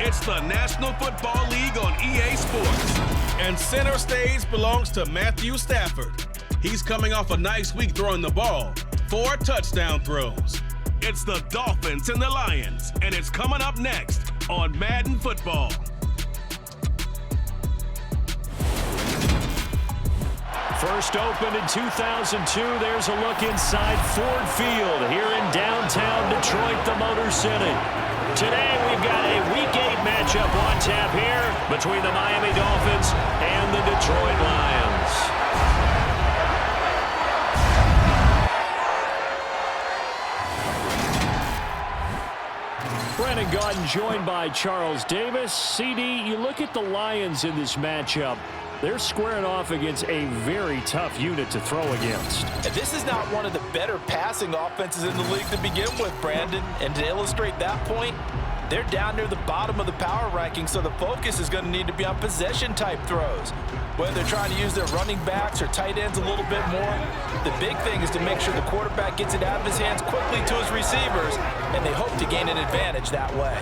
It's the National Football League on EA Sports. And center stage belongs to Matthew Stafford. He's coming off a nice week throwing the ball. 4 touchdown throws. It's the Dolphins and the Lions, and it's coming up next on Madden Football. First opened in 2002, there's a look inside Ford Field here in downtown Detroit, the Motor City. Today we've got a Week 8 matchup on tap here between the Miami Dolphins and the Detroit Lions. Brandon Gaudin joined by Charles Davis. CD, you look at the Lions in this matchup. They're squaring off against a very tough unit to throw against. And this is not one of the better passing offenses in the league to begin with, Brandon. And to illustrate that point, they're down near the bottom of the power ranking, so the focus is going to need to be on possession-type throws. Whether they're trying to use their running backs or tight ends a little bit more, the big thing is to make sure the quarterback gets it out of his hands quickly to his receivers, and they hope to gain an advantage that way.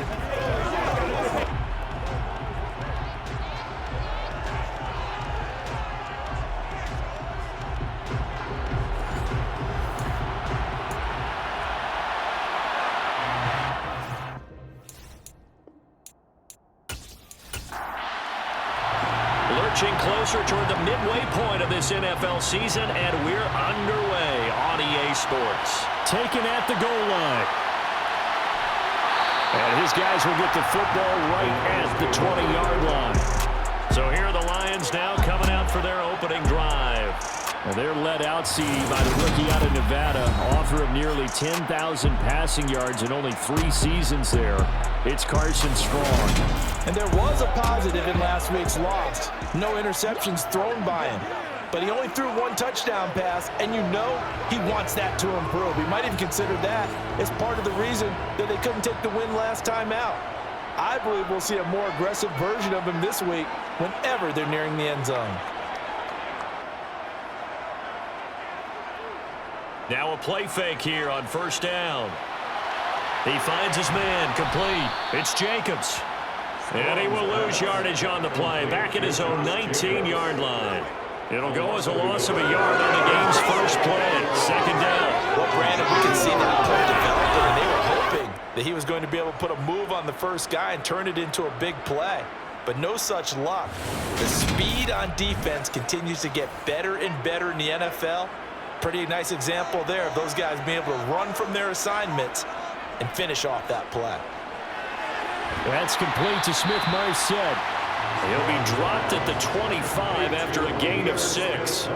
Closer toward the midway point of this NFL season, and we're underway on EA Sports. Taken at the goal line. And his guys will get the football right at the 20-yard line. So here are the Lions now coming out for their opening drive. And they're led out, by the rookie out of Nevada, author of nearly 10,000 passing yards in only 3 seasons there. It's Carson Strong. And there was a positive in last week's loss. No interceptions thrown by him. But he only threw 1 touchdown pass, and you know he wants that to improve. He might even consider that as part of the reason that they couldn't take the win last time out. I believe we'll see a more aggressive version of him this week whenever they're nearing the end zone. Now a play fake here on first down. He finds his man, complete. It's Jacobs. And he will lose yardage on the play, back at his own 19-yard line. It'll go as a loss of a yard on the game's first play. Second down. Well, Brandon, we can see that play developing, and they were hoping that he was going to be able to put a move on the first guy and turn it into a big play. But no such luck. The speed on defense continues to get better and better in the NFL. Pretty nice example there of those guys being able to run from their assignments and finish off that play. That's complete to Smith-Marset. He'll be dropped at the 25 after a gain of 6.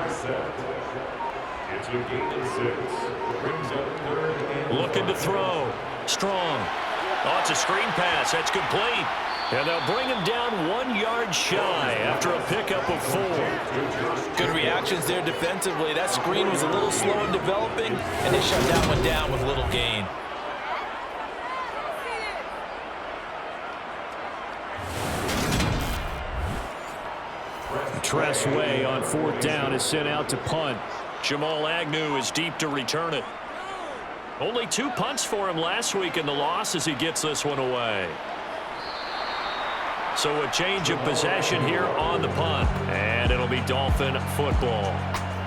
Looking to throw. Strong. Oh, it's a screen pass. That's complete. And they'll bring him down 1 yard shy after a pickup of 4. Good reactions there defensively. That screen was a little slow in developing, and they shut that one down with little gain. Tress Way on 4th down is sent out to punt. Jamal Agnew is deep to return it. Only 2 punts for him last week in the loss as he gets this one away. So a change of possession here on the punt, and it'll be Dolphin football.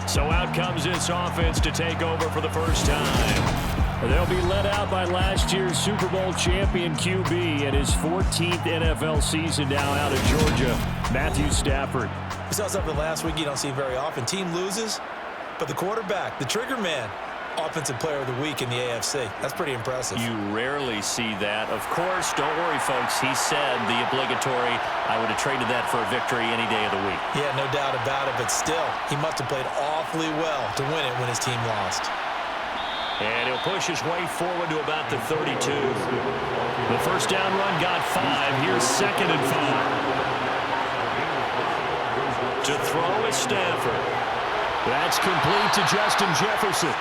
So out comes this offense to take over for the first time. They'll be led out by last year's Super Bowl champion QB in his 14th NFL season now out of Georgia, Matthew Stafford. We saw something last week you don't see very often. Team loses, but the quarterback, the trigger man, Offensive Player of the Week in the AFC. That's pretty impressive. You rarely see that. Of course, don't worry, folks. He said the obligatory, I would have traded that for a victory any day of the week. Yeah, no doubt about it, but still, he must have played awfully well to win it when his team lost. And he'll push his way forward to about the 32. The first down run got 5. Here's 2nd and 5. To throw is Stafford. That's complete to Justin Jefferson.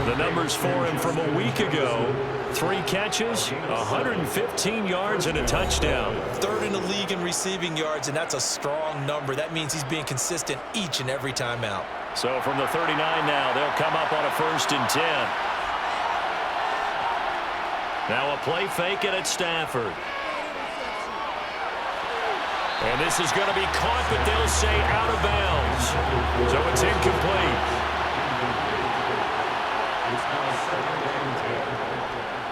The numbers for him from a week ago. 3 catches, 115 yards, and a touchdown. 3rd in the league in receiving yards, and that's a strong number. That means he's being consistent each and every time out. So from the 39 now, they'll come up on a 1st and 10. Now a play fake, and it's Stafford. And this is going to be caught, but they'll say out of bounds. So it's incomplete.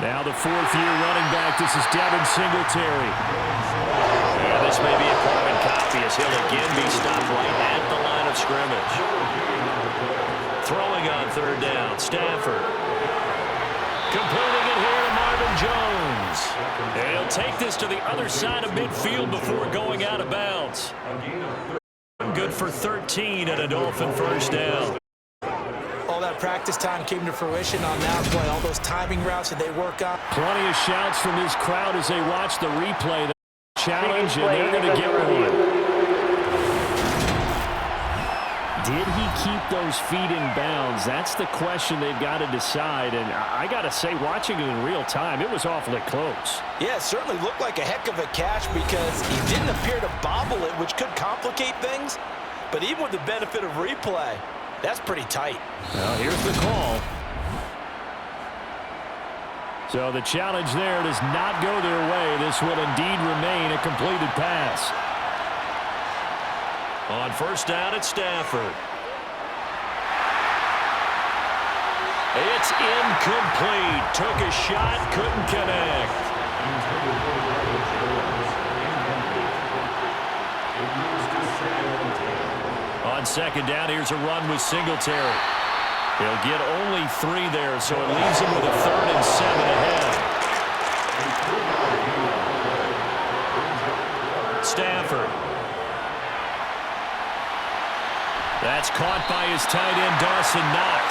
Now the fourth-year running back. This is Devin Singletary. And this may be a carbon copy as he'll again be stopped right at the line of scrimmage. Throwing on third down, Stafford. Completing it here to Marvin Jones. And he'll take this to the other side of midfield before going out of bounds. Good for 13 and a Dolphin first down. All that practice time came to fruition on that play. All those timing routes that they work on. Plenty of shouts from this crowd as they watch the replay. The challenge, and they're going to get one. Did he keep those feet in bounds? That's the question they've got to decide. And I got to say, watching it in real time, it was awfully close. Yeah, it certainly looked like a heck of a catch because he didn't appear to bobble it, which could complicate things. But even with the benefit of replay, that's pretty tight. Well, here's the call. So the challenge there does not go their way. This will indeed remain a completed pass. On first down, it's Stafford. It's incomplete. Took a shot, couldn't connect. On second down, here's a run with Singletary. He'll get only 3 there, so it leaves him with a 3rd and 7 ahead. Stafford. That's caught by his tight end, Dawson Knox.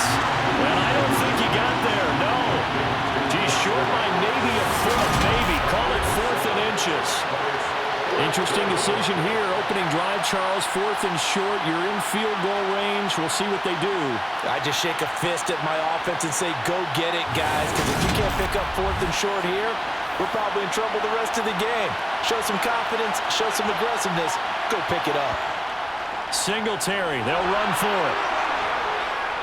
Well, I don't think he got there, no. He's short by maybe a foot, maybe. Call it 4th and inches. Interesting decision here. Opening drive, Charles, 4th and short. You're in field goal range. We'll see what they do. I just shake a fist at my offense and say, go get it, guys, because if you can't pick up 4th and short here, we're probably in trouble the rest of the game. Show some confidence, show some aggressiveness, go pick it up. Singletary, they'll run for it.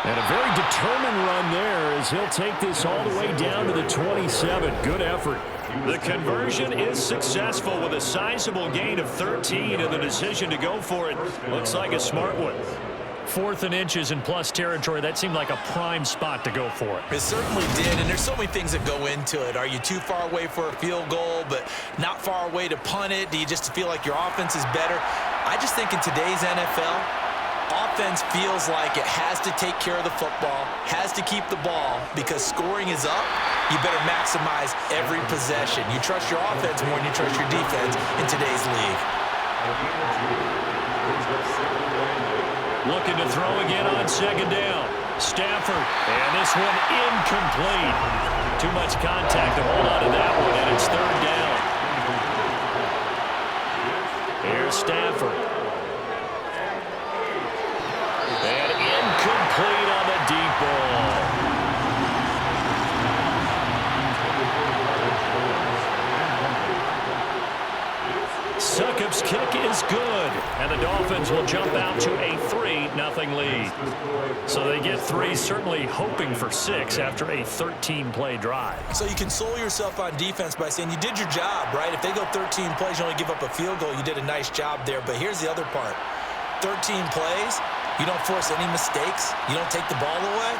And a very determined run there as he'll take this all the way down to the 27. Good effort. The conversion is successful with a sizable gain of 13, and the decision to go for it looks like a smart one. 4th and inches in plus territory. That seemed like a prime spot to go for it. It certainly did, and there's so many things that go into it. Are you too far away for a field goal, but not far away to punt it? Do you just feel like your offense is better? I just think in today's NFL, offense feels like it has to take care of the football, has to keep the ball, because scoring is up. You better maximize every possession. You trust your offense more than you trust your defense in today's league. Looking to throw again on second down. Stafford, and this one incomplete. Too much contact to hold on to that one, and it's 3rd down. Here's Stafford. And incomplete on the deep ball. Succop's kick is good, and the Dolphins will jump out to a 3-0 lead. So they get 3, certainly hoping for 6 after a 13-play drive. So you console yourself on defense by saying you did your job, right? If they go 13 plays, you only give up a field goal, you did a nice job there. But here's the other part. 13 plays, you don't force any mistakes, you don't take the ball away.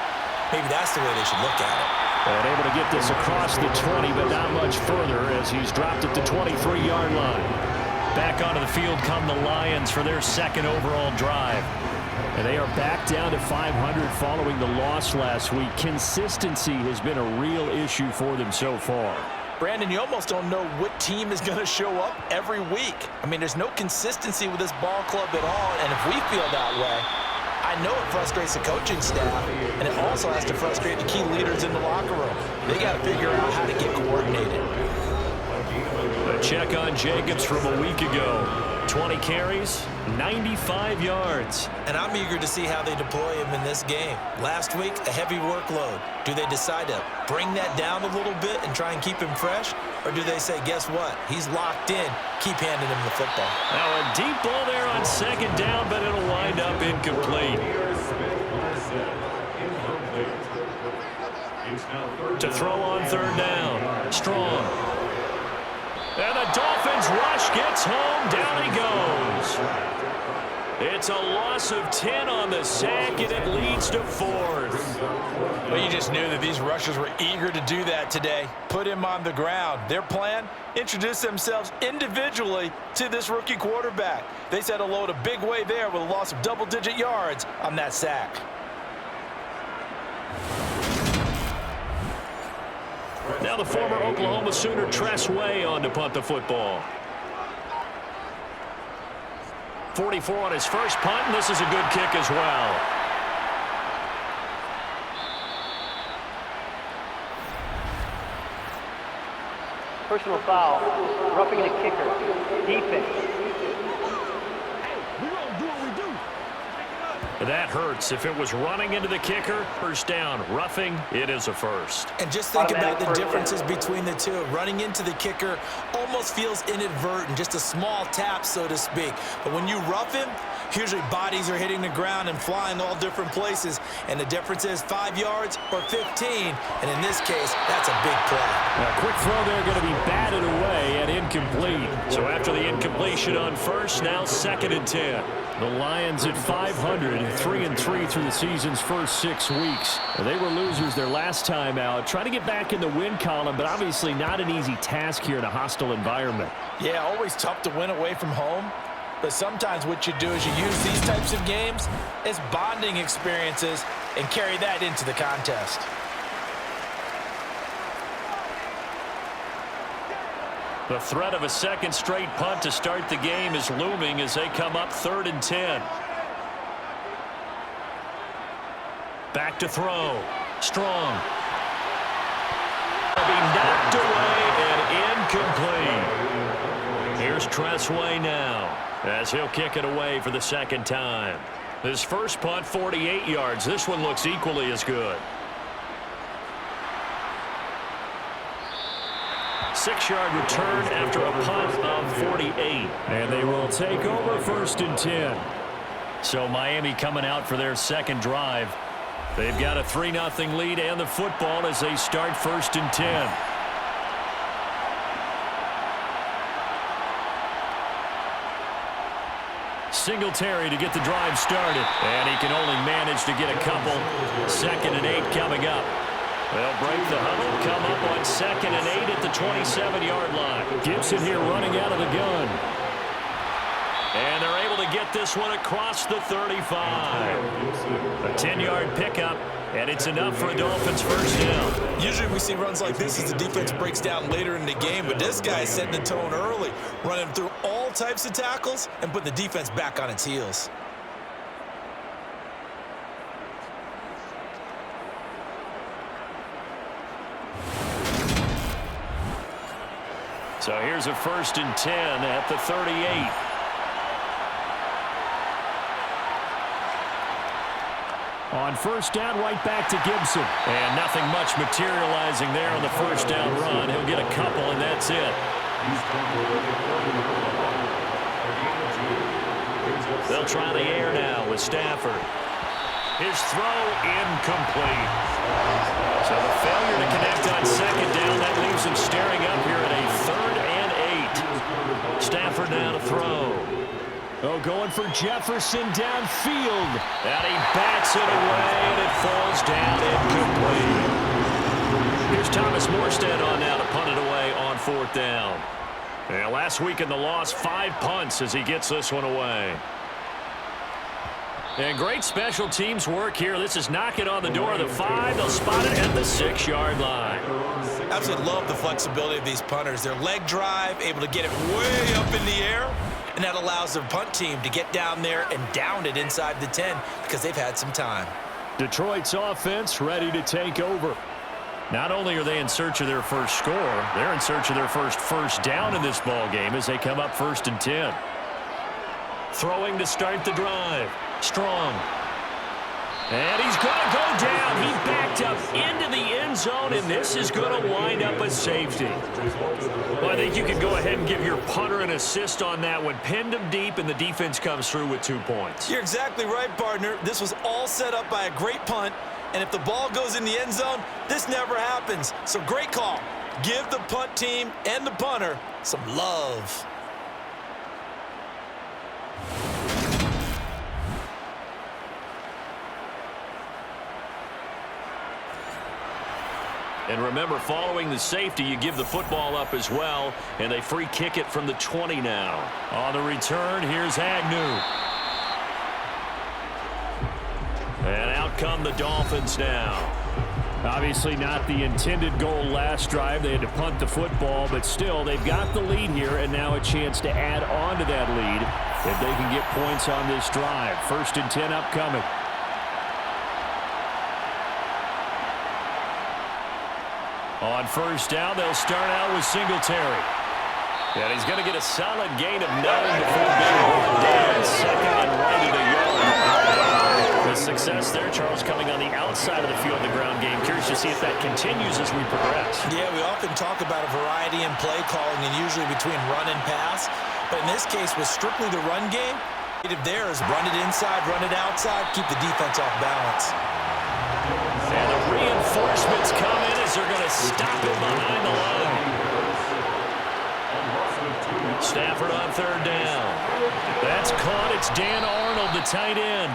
Maybe that's the way they should look at it. And able to get this across the 20, but not much further as he's dropped it to 23-yard line. Back onto the field come the Lions for their 2nd overall drive. And they are back down to 500 following the loss last week. Consistency has been a real issue for them so far. Brandon, you almost don't know what team is going to show up every week. I mean, there's no consistency with this ball club at all, and if we feel that way, I know it frustrates the coaching staff, and it also has to frustrate the key leaders in the locker room. They got to figure out how to get coordinated. A check on Jacobs from a week ago. 20 carries, 95 yards. And I'm eager to see how they deploy him in this game. Last week, a heavy workload. Do they decide to bring that down a little bit and try and keep him fresh? Or do they say, guess what? He's locked in. Keep handing him the football. Now a deep ball there on second down, but it'll wind up incomplete. To throw on third down. Strong. And the Dolphins rush gets home. Down he goes. It's a loss of 10 on the sack, and it leads to 4th. Well, you just knew that these rushers were eager to do that today. Put him on the ground. Their plan, introduce themselves individually to this rookie quarterback. They set a load a big way there with a loss of double-digit yards on that sack. Now the former Oklahoma Sooner Tress Way on to punt the football. 44 on his first punt, and this is a good kick as well. Personal foul, roughing the kicker, defense. That hurts. If it was running into the kicker, first down. Roughing, it is a first. And just think about the differences between the two. Running into the kicker almost feels inadvertent, just a small tap, so to speak. But when you rough him, usually bodies are hitting the ground and flying all different places. And the difference is 5 yards or 15. And in this case, that's a big play. A quick throw there going to be batted away and incomplete. So after the incompletion on first, now 2nd and 10. The Lions at 500, 3-3 through the season's first 6 weeks. They were losers their last time out. Trying to get back in the win column, but obviously not an easy task here in a hostile environment. Yeah, always tough to win away from home. But sometimes what you do is you use these types of games as bonding experiences and carry that into the contest. The threat of a second straight punt to start the game is looming as they come up 3rd and 10. Back to throw. Strong. Be knocked away and incomplete. Here's Tress Way now as he'll kick it away for the 2nd time. His first punt, 48 yards. This one looks equally as good. 6-yard return after a punt of 48. And they will take over 1st and 10. So Miami coming out for their second drive. They've got a 3-0 lead and the football as they start 1st and 10. Singletary to get the drive started. And he can only manage to get a couple. 2nd and 8 coming up. They'll break the huddle, come up on 2nd and 8 at the 27-yard line. Gibson here running out of the gun. And they're able to get this one across the 35. A 10-yard pickup, and it's enough for a Dolphins first down. Usually we see runs like this as the defense breaks down later in the game, but this guy is setting the tone early, running through all types of tackles and putting the defense back on its heels. So here's a 1st and 10 at the 38. On first down, right back to Gibson. And nothing much materializing there on the first down run. He'll get a couple, and that's it. They'll try the air now with Stafford. His throw incomplete. So the failure to connect on 2nd down, that leaves him staring up here at a 3rd and 8. Stafford now to throw. Oh, going for Jefferson downfield. And he bats it away, and it falls down incomplete. Here's Thomas Morstead on now to punt it away on 4th down. And last week in the loss, 5 punts as he gets this one away. And great special teams work here. This is knocking on the door of the 5. They'll spot it at the 6-yard line. Absolutely love the flexibility of these punters. Their leg drive, able to get it way up in the air, and that allows their punt team to get down there and down it inside the 10 because they've had some time. Detroit's offense ready to take over. Not only are they in search of their first score, they're in search of their first down in this ball game as they come up 1st and 10. Throwing to start the drive. Strong. And he's going to go down. He backed up into the end zone, and this is going to wind up a safety. Well, I think you can go ahead and give your punter an assist on that one. Pinned him deep, and the defense comes through with 2 points. You're exactly right, partner. This was all set up by a great punt, and if the ball goes in the end zone, this never happens. So great call. Give the punt team and the punter some love. And remember, following the safety, you give the football up as well, and they free kick it from the 20 now. On the return, here's Agnew. And out come the Dolphins now. Obviously not the intended goal last drive. They had to punt the football, but still, they've got the lead here, and now a chance to add on to that lead if they can get points on this drive. 1st and 10 upcoming. On 1st down, they'll start out with Singletary. And he's going to get a solid gain of 9 before being down. 2nd and right at a yard. The success there, Charles, coming on the outside of the field in the ground game. Curious to see if that continues as we progress. Yeah, we often talk about a variety in play calling and usually between run and pass. But in this case, with strictly the run game, there is run it inside, run it outside, keep the defense off balance. And the reinforcements come in as they're going to stop him behind the line. Stafford on 3rd down. That's caught. It's Dan Arnold, the tight end.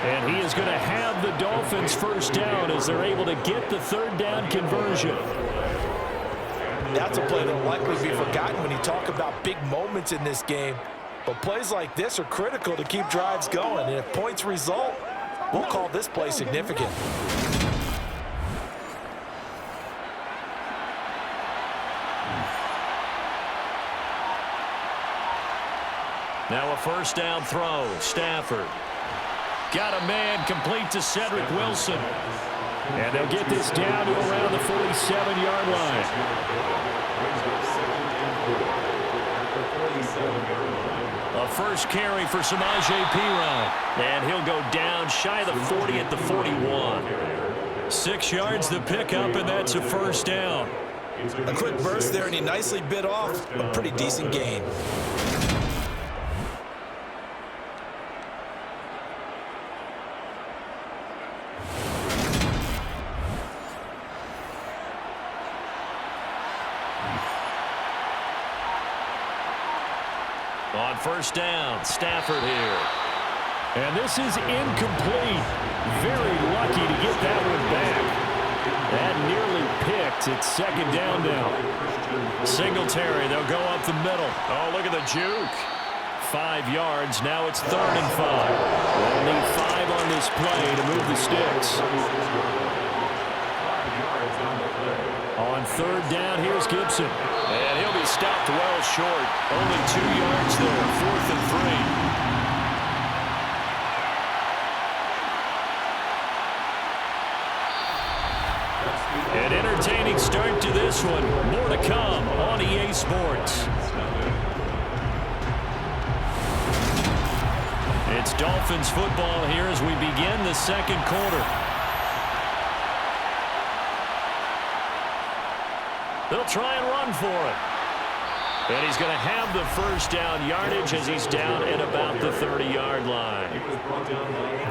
And he is going to have the Dolphins 1st down as they're able to get the 3rd down conversion. That's a play that will likely be forgotten when you talk about big moments in this game. But plays like this are critical to keep drives going. And if points result, we'll call this play significant. Now a 1st down throw. Stafford. Got a man complete to Cedric Wilson. And they'll get this down to around the 47-yard line. A 1st carry for Samaje Perine. And he'll go down shy of the 40 at the 41. 6 yards the pickup, and that's a 1st down. A quick burst there, and he nicely bit off a pretty decent gain. On 1st down, Stafford here. And this is incomplete. Very lucky to get that one back. That nearly picked. It's 2nd down now. Singletary, they'll go up the middle. Oh, look at the juke. 5 yards. Now it's 3rd and 5. They'll need 5 on this play to move the sticks. On 3rd down, here's Gibson. And he'll be stopped well short. Only 2 yards there. 4th and 3. An entertaining start to this one. More to come on EA Sports. It's Dolphins football here as we begin the 2nd quarter. They'll try and run for it. And he's going to have the 1st down yardage as he's down at about the 30-yard line.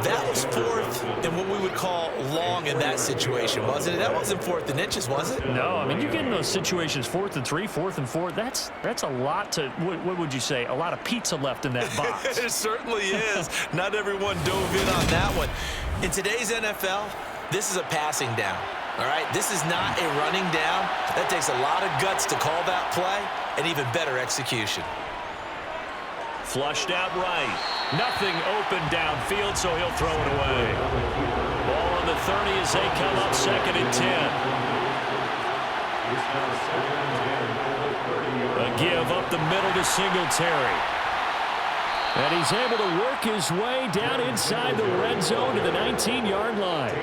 That was 4th and what we would call long in that situation, wasn't it? That wasn't 4th and inches, was it? No, I mean, you get in those situations, 4th and 3, 4th and 4. That's a lot to, what would you say, a lot of pizza left in that box. It certainly is. Not everyone dove in on that one. In today's NFL, this is a passing down. All right, this is not a running down. That takes a lot of guts to call that play and even better execution. Flushed out right. Nothing open downfield, so he'll throw it away. Ball on the 30 as they come up 2nd and 10. A give up the middle to Singletary. And he's able to work his way down inside the red zone to the 19-yard line.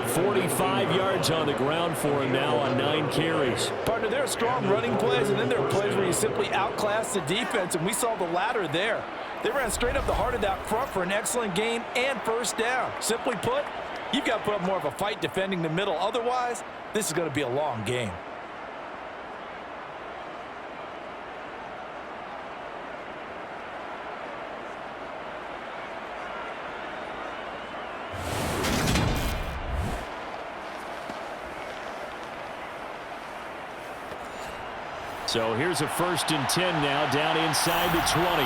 45 yards on the ground for him now on 9 carries. Partner, there are strong running plays, and then there are plays where you simply outclass the defense, and we saw the latter there. They ran straight up the heart of that front for an excellent gain and 1st down. Simply put, you've got to put up more of a fight defending the middle. Otherwise, this is going to be a long game. So here's a 1st and 10 now, down inside the 20.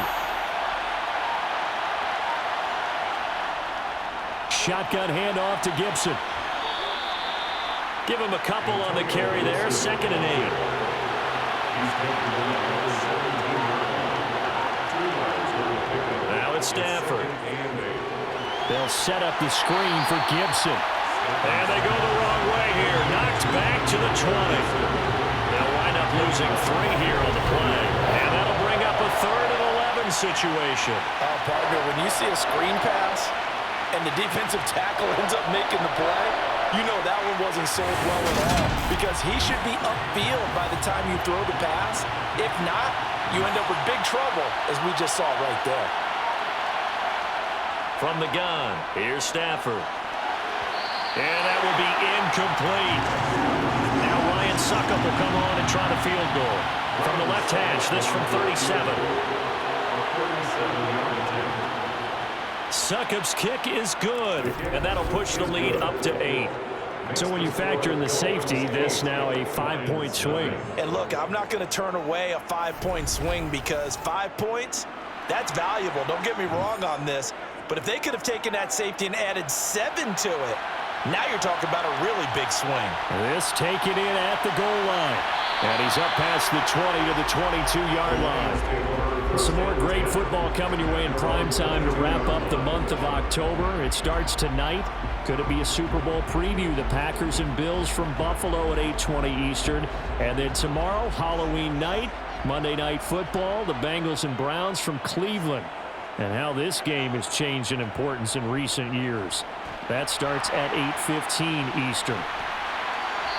Shotgun handoff to Gibson. Give him a couple on the carry there, 2nd and 8. Now it's Stafford. They'll set up the screen for Gibson. And they go the wrong way here. Knocked back to the 20. They'll wind up losing 3 here on the play. And that'll bring up a 3rd and 11 situation. Partner, when you see a screen pass and the defensive tackle ends up making the play, you know that one wasn't sold well at all, because he should be upfield by the time you throw the pass. If not, you end up with big trouble, as we just saw right there. From the gun, here's Stafford. And that will be incomplete. Now Ryan Succop will come on and try the field goal. From the left hash, this from 37. Succop's kick is good, and that'll push the lead up to 8. So when you factor in the safety, this now a 5-point swing. And look, I'm not going to turn away a 5-point swing, because 5 points, that's valuable. Don't get me wrong on this. But if they could have taken that safety and added 7 to it, now you're talking about a really big swing. This taken in at the goal line. And he's up past the 20 to the 22-yard line. Some more great football coming your way in prime time to wrap up the month of October. It starts tonight. Could it be a Super Bowl preview? The Packers and Bills from Buffalo at 8:20 Eastern. And then tomorrow, Halloween night, Monday Night Football, the Bengals and Browns from Cleveland. And how this game has changed in importance in recent years. That starts at 8:15 Eastern.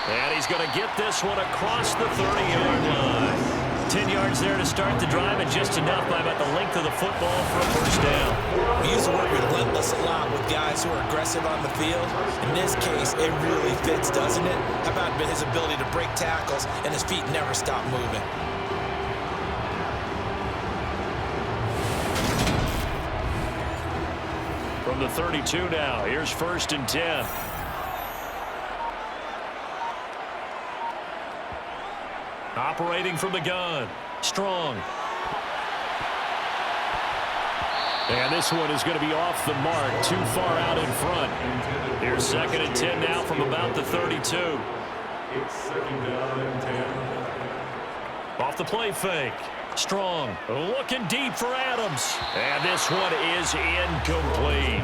And he's going to get this one across the 30-yard line. 10 yards there to start the drive, and just enough by about the length of the football for a 1st down. We use the word relentless a lot with guys who are aggressive on the field. In this case, it really fits, doesn't it? How about his ability to break tackles and his feet never stop moving? From the 32 now, here's 1st and 10. Operating from the gun, Strong. And this one is going to be off the mark, too far out in front. Here's 2nd and 10 now from about the 32. It's 2nd down and 10. Off the play fake. Strong looking deep for Adams. And this one is incomplete.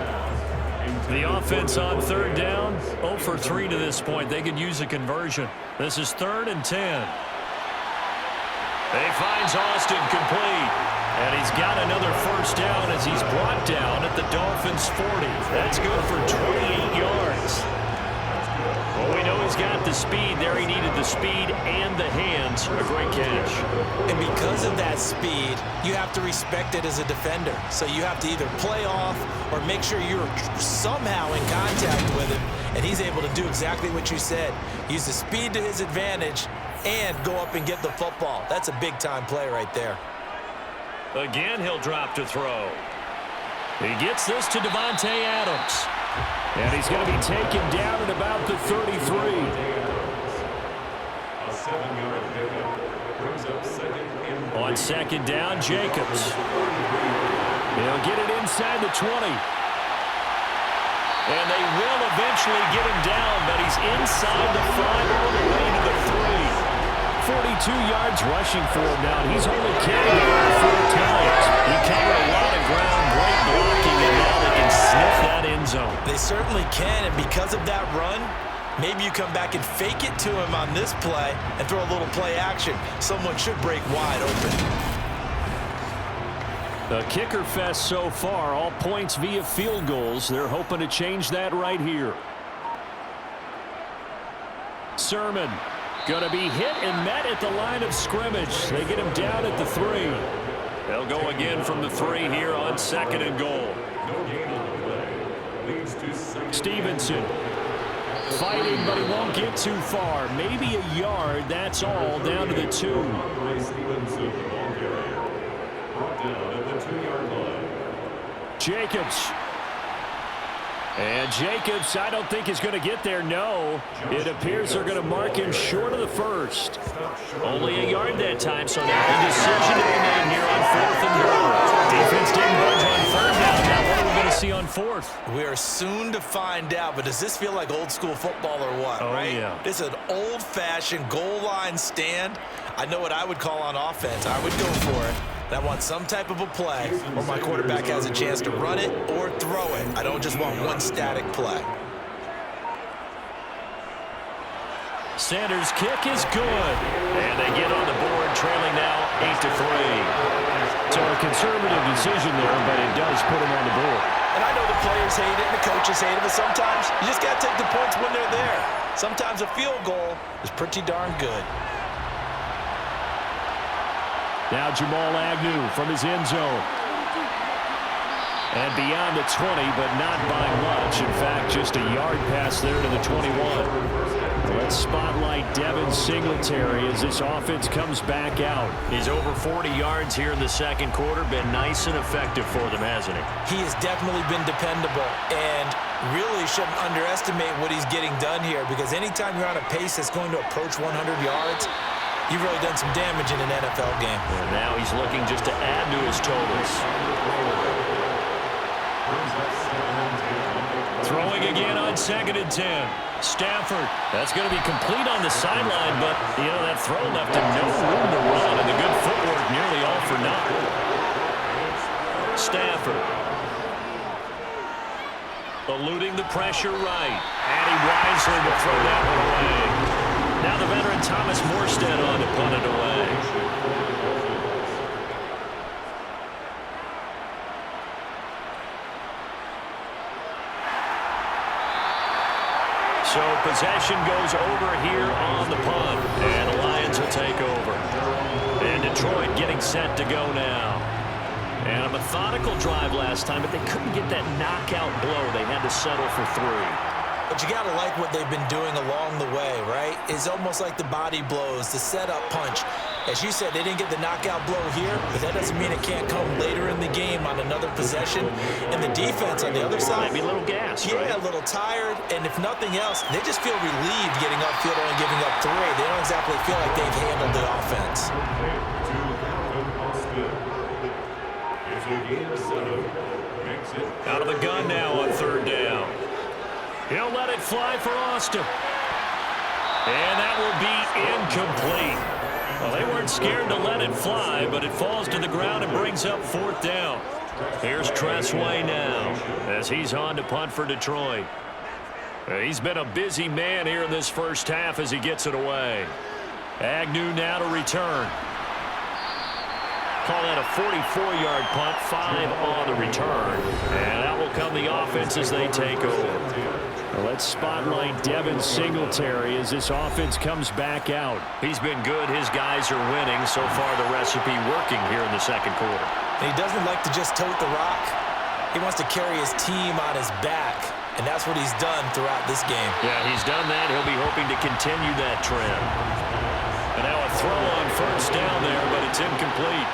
The offense on 3rd down, 0 for 3 to this point. They could use a conversion. This is 3rd and 10. He finds Austin complete. And he's got another 1st down as he's brought down at the Dolphins' 40. That's good for 28 yards. Well, we know he's got the speed there. He needed the speed and the hands. A great catch. And because of that speed, you have to respect it as a defender. So you have to either play off or make sure you're somehow in contact with him. And he's able to do exactly what you said. Use the speed to his advantage and go up and get the football. That's a big-time play right there. Again, he'll drop to throw. He gets this to Davante Adams. And he's going to be taken down at about the 33. A 7-yard pickup brings up 2nd and 3. On 2nd down, Jacobs. He'll get it inside the 20. And they will eventually get him down, but he's inside the 5 all the way to the 3. 42 yards rushing for him now. He's only carried it 4 times. He covered a lot of ground, great blocking, and now they can sniff that end zone. They certainly can, and because of that run, maybe you come back and fake it to him on this play and throw a little play action. Someone should break wide open. The kicker fest so far, all points via field goals. They're hoping to change that right here. Sermon going to be hit and met at the line of scrimmage. They get him down at the 3. They'll go again from the 3 here on 2nd and goal. No gain on the play. Leads to 2nd. Stevenson fighting, but he won't get too far. Maybe a yard, that's all, down to the 2. Stevenson, the ball carrier, brought down at the 2-yard line. Jacobs And Jacobs, I don't think is going to get there. No, it appears they're going to mark him short of the first. Only a yard that time, so now a decision to be made here on 4th and goal. Defense didn't budge on 3rd down. Now what are we going to see on 4th? We are soon to find out, but does this feel like old school football or what, right? Yeah. This is an old-fashioned goal line stand. I know what I would call on offense. I would go for it. And I want some type of a play where my quarterback has a chance to run it or throw it. I don't just want one static play. Sanders' kick is good. And they get on the board, trailing now 8-3. So a conservative decision there, but it does put them on the board. And I know the players hate it and the coaches hate it, but sometimes you just got to take the points when they're there. Sometimes a field goal is pretty darn good. Now Jamal Agnew from his end zone. And beyond the 20, but not by much. In fact, just a yard pass there to the 21. Let's spotlight Devin Singletary as this offense comes back out. He's over 40 yards here in the second quarter. Been nice and effective for them, hasn't he? He has definitely been dependable and really shouldn't underestimate what he's getting done here, because anytime you're on a pace that's going to approach 100 yards, you've really done some damage in an NFL game. And now he's looking just to add to his totals. Throwing again on 2nd and 10. Stafford. That's going to be complete on the sideline, but, you know, that throw left him no room to run, and the good footwork nearly all for naught. Stafford. Eluding the pressure right. And he wisely will throw that one away. Now the veteran Thomas Morstead on to punt it away. So possession goes over here on the punt, and the Lions will take over. And Detroit getting set to go now. And a methodical drive last time, but they couldn't get that knockout blow. They had to settle for 3. But you got to like what they've been doing along the way, right? It's almost like the body blows, the setup punch. As you said, they didn't get the knockout blow here, but that doesn't mean it can't come later in the game on another possession. And the defense on the other side, maybe a little gassed, yeah, right? A little tired. And if nothing else, they just feel relieved getting upfield and giving up 3. They don't exactly feel like they've handled the offense. Out of the gun now on 3rd down. He'll let it fly for Austin. And that will be incomplete. Well, they weren't scared to let it fly, but it falls to the ground and brings up 4th down. Here's Tressway now as he's on to punt for Detroit. He's been a busy man here in this first half as he gets it away. Agnew now to return. Call that a 44-yard punt, 5 on the return. And that will come the offense as they take over. Well, let's spotlight Devin Singletary as this offense comes back out. He's been good. His guys are winning. So far, the recipe working here in the second quarter. And he doesn't like to just tote the rock. He wants to carry his team on his back. And that's what he's done throughout this game. Yeah, he's done that. He'll be hoping to continue that trend. And now a throw on 1st down there, but it's incomplete.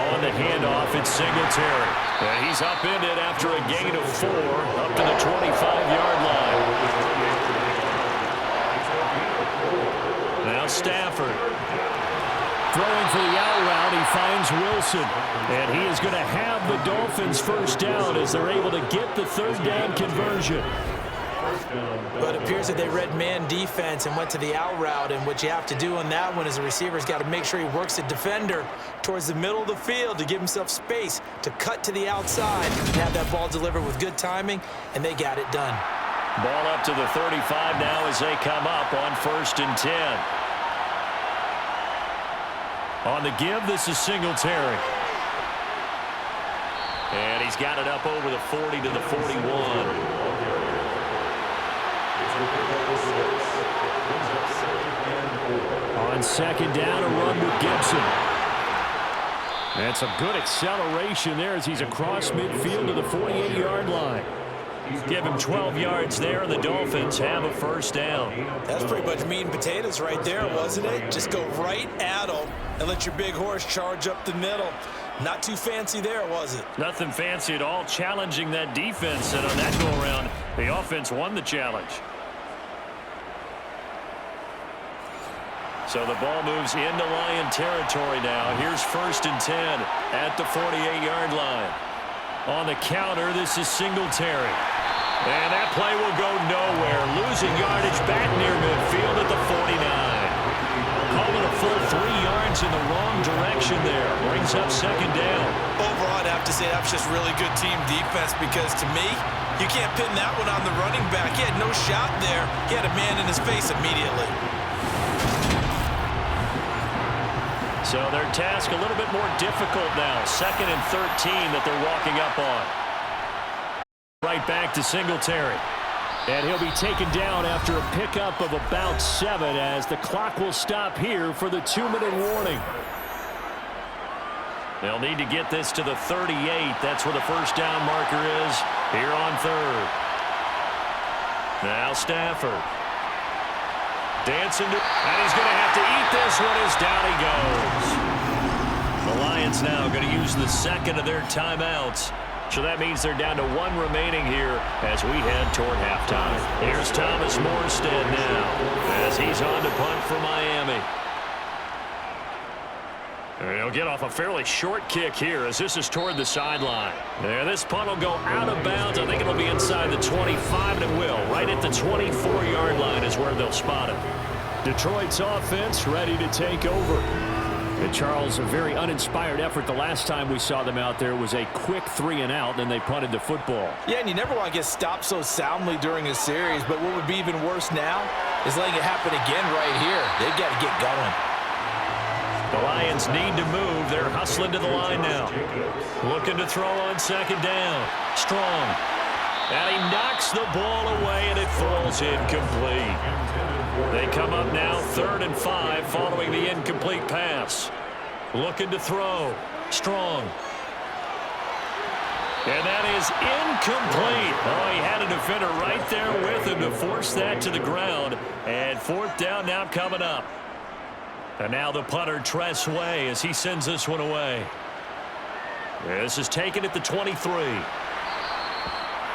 On the handoff, it's Singletary. And he's upended after a gain of 4 up to the 25-yard line. Now Stafford. Throwing for the out route, he finds Wilson. And he is going to have the Dolphins 1st down as they're able to get the 3rd down conversion. But it appears that they read man defense and went to the out route, and what you have to do on that one is the receiver's got to make sure he works the defender towards the middle of the field to give himself space to cut to the outside and have that ball delivered with good timing, and they got it done. Ball up to the 35 now as they come up on 1st and 10. On the give, this is Singletary. And he's got it up over the 40 to the 41. On 2nd down, a run with Gibson. That's a good acceleration there as he's across midfield to the 48-yard line. Give him 12 yards there, and the Dolphins have a 1st down. That's pretty much meat and potatoes right there, wasn't it? Just go right at them and let your big horse charge up the middle. Not too fancy there, was it? Nothing fancy at all, challenging that defense, and on that go-around, the offense won the challenge. So the ball moves into Lion territory now. Here's 1st and 10 at the 48-yard line. On the counter, this is Singletary. And that play will go nowhere. Losing yardage back near midfield at the 49. Calling a full 3 yards in the wrong direction there. Brings up 2nd down. Overall, I'd have to say that's just really good team defense because to me, you can't pin that one on the running back. He had no shot there. He had a man in his face immediately. So their task a little bit more difficult now. 2nd and 13 that they're walking up on. Right back to Singletary. And he'll be taken down after a pickup of about 7 as the clock will stop here for the 2-minute warning. They'll need to get this to the 38. That's where the 1st down marker is here on 3rd. Now Stafford. Dancing to, and he's going to have to eat this one as down he goes. The Lions now going to use the 2nd of their timeouts. So that means they're down to 1 remaining here as we head toward halftime. Here's Thomas Morstead now as he's on to punt for Miami. And he'll get off a fairly short kick here as this is toward the sideline. There, this punt will go out of bounds. I think it'll be inside the 25, and it will. Right at the 24-yard line is where they'll spot it. Detroit's offense ready to take over. And Charles, a very uninspired effort the last time we saw them out there was a quick 3-and-out, and they punted the football. Yeah, and you never want to get stopped so soundly during a series, but what would be even worse now is letting it happen again right here. They've got to get going. The Lions need to move. They're hustling to the line now. Looking to throw on 2nd down. Strong. And he knocks the ball away, and it falls incomplete. They come up now 3rd and 5 following the incomplete pass. Looking to throw. Strong. And that is incomplete. Oh, he had a defender right there with him to force that to the ground. And 4th down now coming up. And now the punter, Tress Way, as he sends this one away. This is taken at the 23.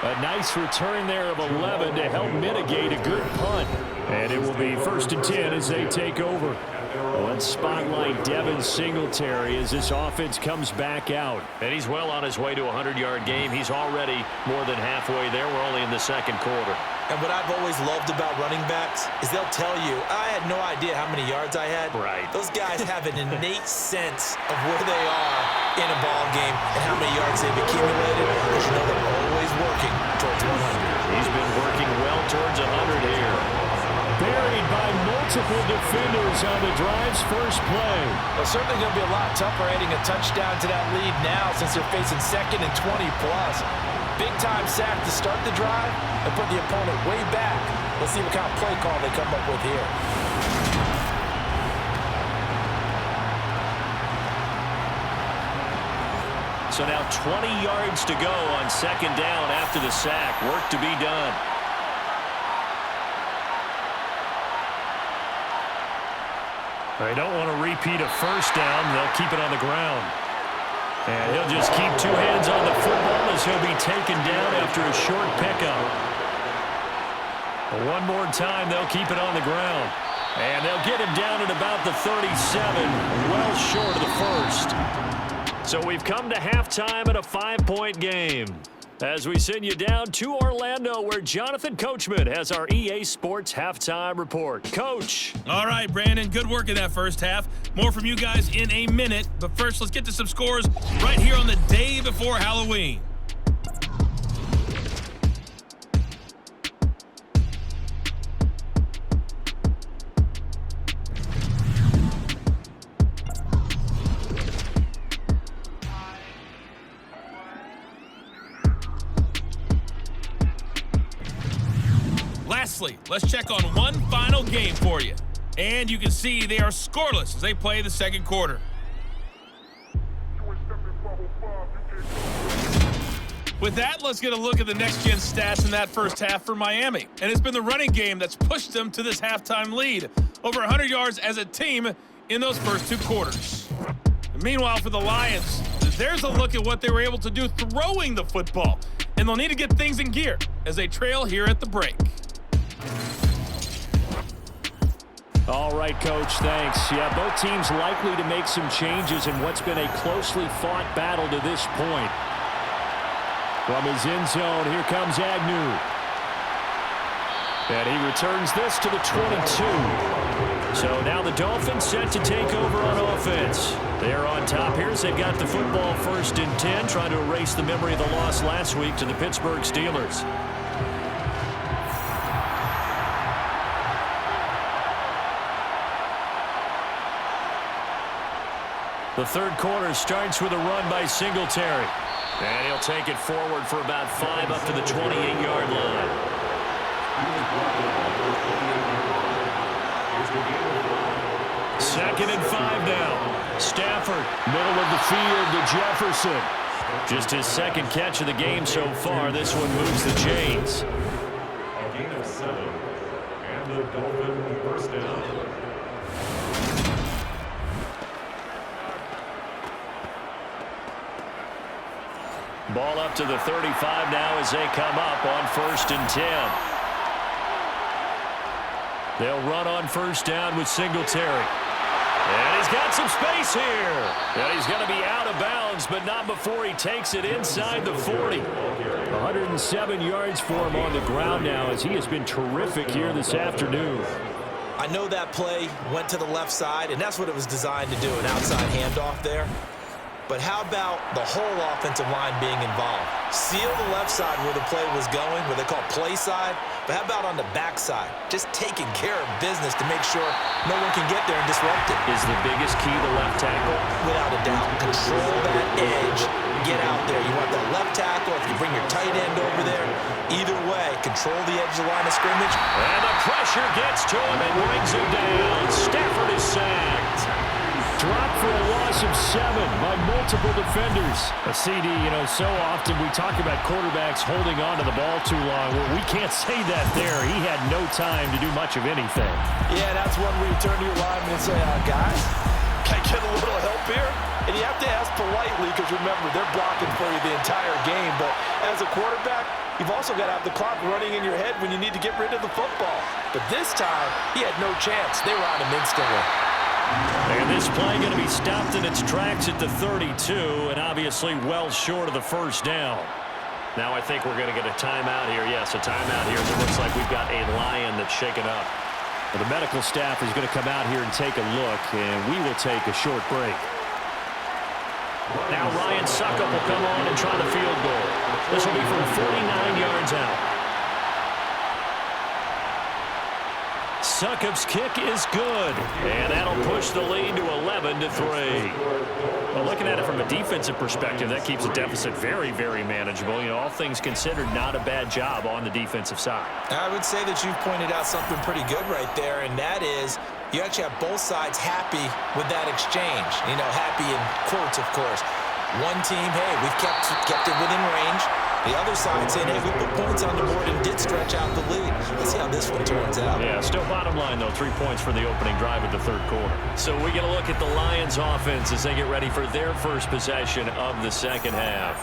A nice return there of 11 to help mitigate a good punt. And it will be 1st and 10 as they take over. Let's spotlight Devin Singletary as this offense comes back out. And he's well on his way to a 100-yard game. He's already more than halfway there. We're only in the 2nd quarter. And what I've always loved about running backs is they'll tell you, I had no idea how many yards I had. Right. Those guys have an innate sense of where they are in a ball game and how many yards they've accumulated because you know they're always working towards 100. He's been working well towards 100 here. Buried by multiple defenders on the drive's first play. Well, certainly going to be a lot tougher adding a touchdown to that lead now since they're facing 2nd and 20+. Big-time sack to start the drive and put the opponent way back. Let's see what kind of play call they come up with here. So now 20 yards to go on 2nd down after the sack. Work to be done. They don't want to repeat a 1st down. They'll keep it on the ground. And he'll just keep 2 hands on the football as he'll be taken down after a short pickup. One more time, they'll keep it on the ground. And they'll get him down at about the 37, well short of the 1st. So we've come to halftime at a 5-point game. As we send you down to Orlando, where Jonathan Coachman has our EA Sports Halftime Report. Coach. All right, Brandon, good work in that first half. More from you guys in a minute. But first, let's get to some scores right here on the day before Halloween. Lastly, let's check on one final game for you. And you can see they are scoreless as they play the 2nd quarter. With that, let's get a look at the next-gen stats in that first half for Miami. And it's been the running game that's pushed them to this halftime lead. Over 100 yards as a team in those first 2 quarters. And meanwhile, for the Lions, the there's a look at what they were able to do throwing the football. And they'll need to get things in gear as they trail here at the break. All right, Coach, thanks. Yeah, both teams likely to make some changes in what's been a closely fought battle to this point. From his end zone, here comes Agnew. And he returns this to the 22. So now the Dolphins set to take over on offense. They're on top here as they've got the football 1st and 10, trying to erase the memory of the loss last week to the Pittsburgh Steelers. The third quarter starts with a run by Singletary. And he'll take it forward for about 5 up to the 28-yard line. 2nd and 5 now. Stafford, middle of the field to Jefferson. Just his 2nd catch of the game so far. This one moves the chains. A gain of 7. And the Dolphin first down. Ball up to the 35 now as they come up on 1st and 10. They'll run on 1st down with Singletary. And he's got some space here. And he's going to be out of bounds, but not before he takes it inside the 40. 107 yards for him on the ground now as he has been terrific here this afternoon. I know that play went to the left side, and that's what it was designed to do, an outside handoff there. But how about the whole offensive line being involved? Seal the left side where the play was going, what they call play side. But how about on the back side? Just taking care of business to make sure no one can get there and disrupt it. Is the biggest key the left tackle? Without a doubt. Control that edge. Get out there. You want that left tackle. If you bring your tight end over there, either way, control the edge of the line of scrimmage. And the pressure gets to him and brings him down. Stafford is sacked. Dropped for a loss of 7 by multiple defenders. A CD, so often we talk about quarterbacks holding on to the ball too long. Well, we can't say that there. He had no time to do much of anything. Yeah, that's one where you turn to your lineman and say, guys, can I get a little help here? And you have to ask politely because, remember, they're blocking for you the entire game. But as a quarterback, you've also got to have the clock running in your head when you need to get rid of the football. But this time, he had no chance. They were on him instantly. And this play going to be stopped in its tracks at the 32, and obviously well short of the 1st down. Now I think we're going to get a timeout here. Yes, a timeout here. It looks like we've got a Lion that's shaken up. Well, the medical staff is going to come out here and take a look, and we will take a short break. Now Ryan Suckup will come on and try the field goal. This will be from 49 yards out. Succup's kick is good, and that'll push the lead to 11-3. Well, looking at it from a defensive perspective, that keeps the deficit very, very manageable. All things considered, not a bad job on the defensive side. I would say that you've pointed out something pretty good right there, and that is you actually have both sides happy with that exchange. Happy in quotes, of course. One team, hey, we've kept it within range. The other side saying, hey, we put points on the board and did stretch out the lead. Let's see how this one turns out. Yeah, still bottom line, though, 3 points for the opening drive of the 3rd quarter. So we get a look at the Lions offense as they get ready for their first possession of the 2nd half.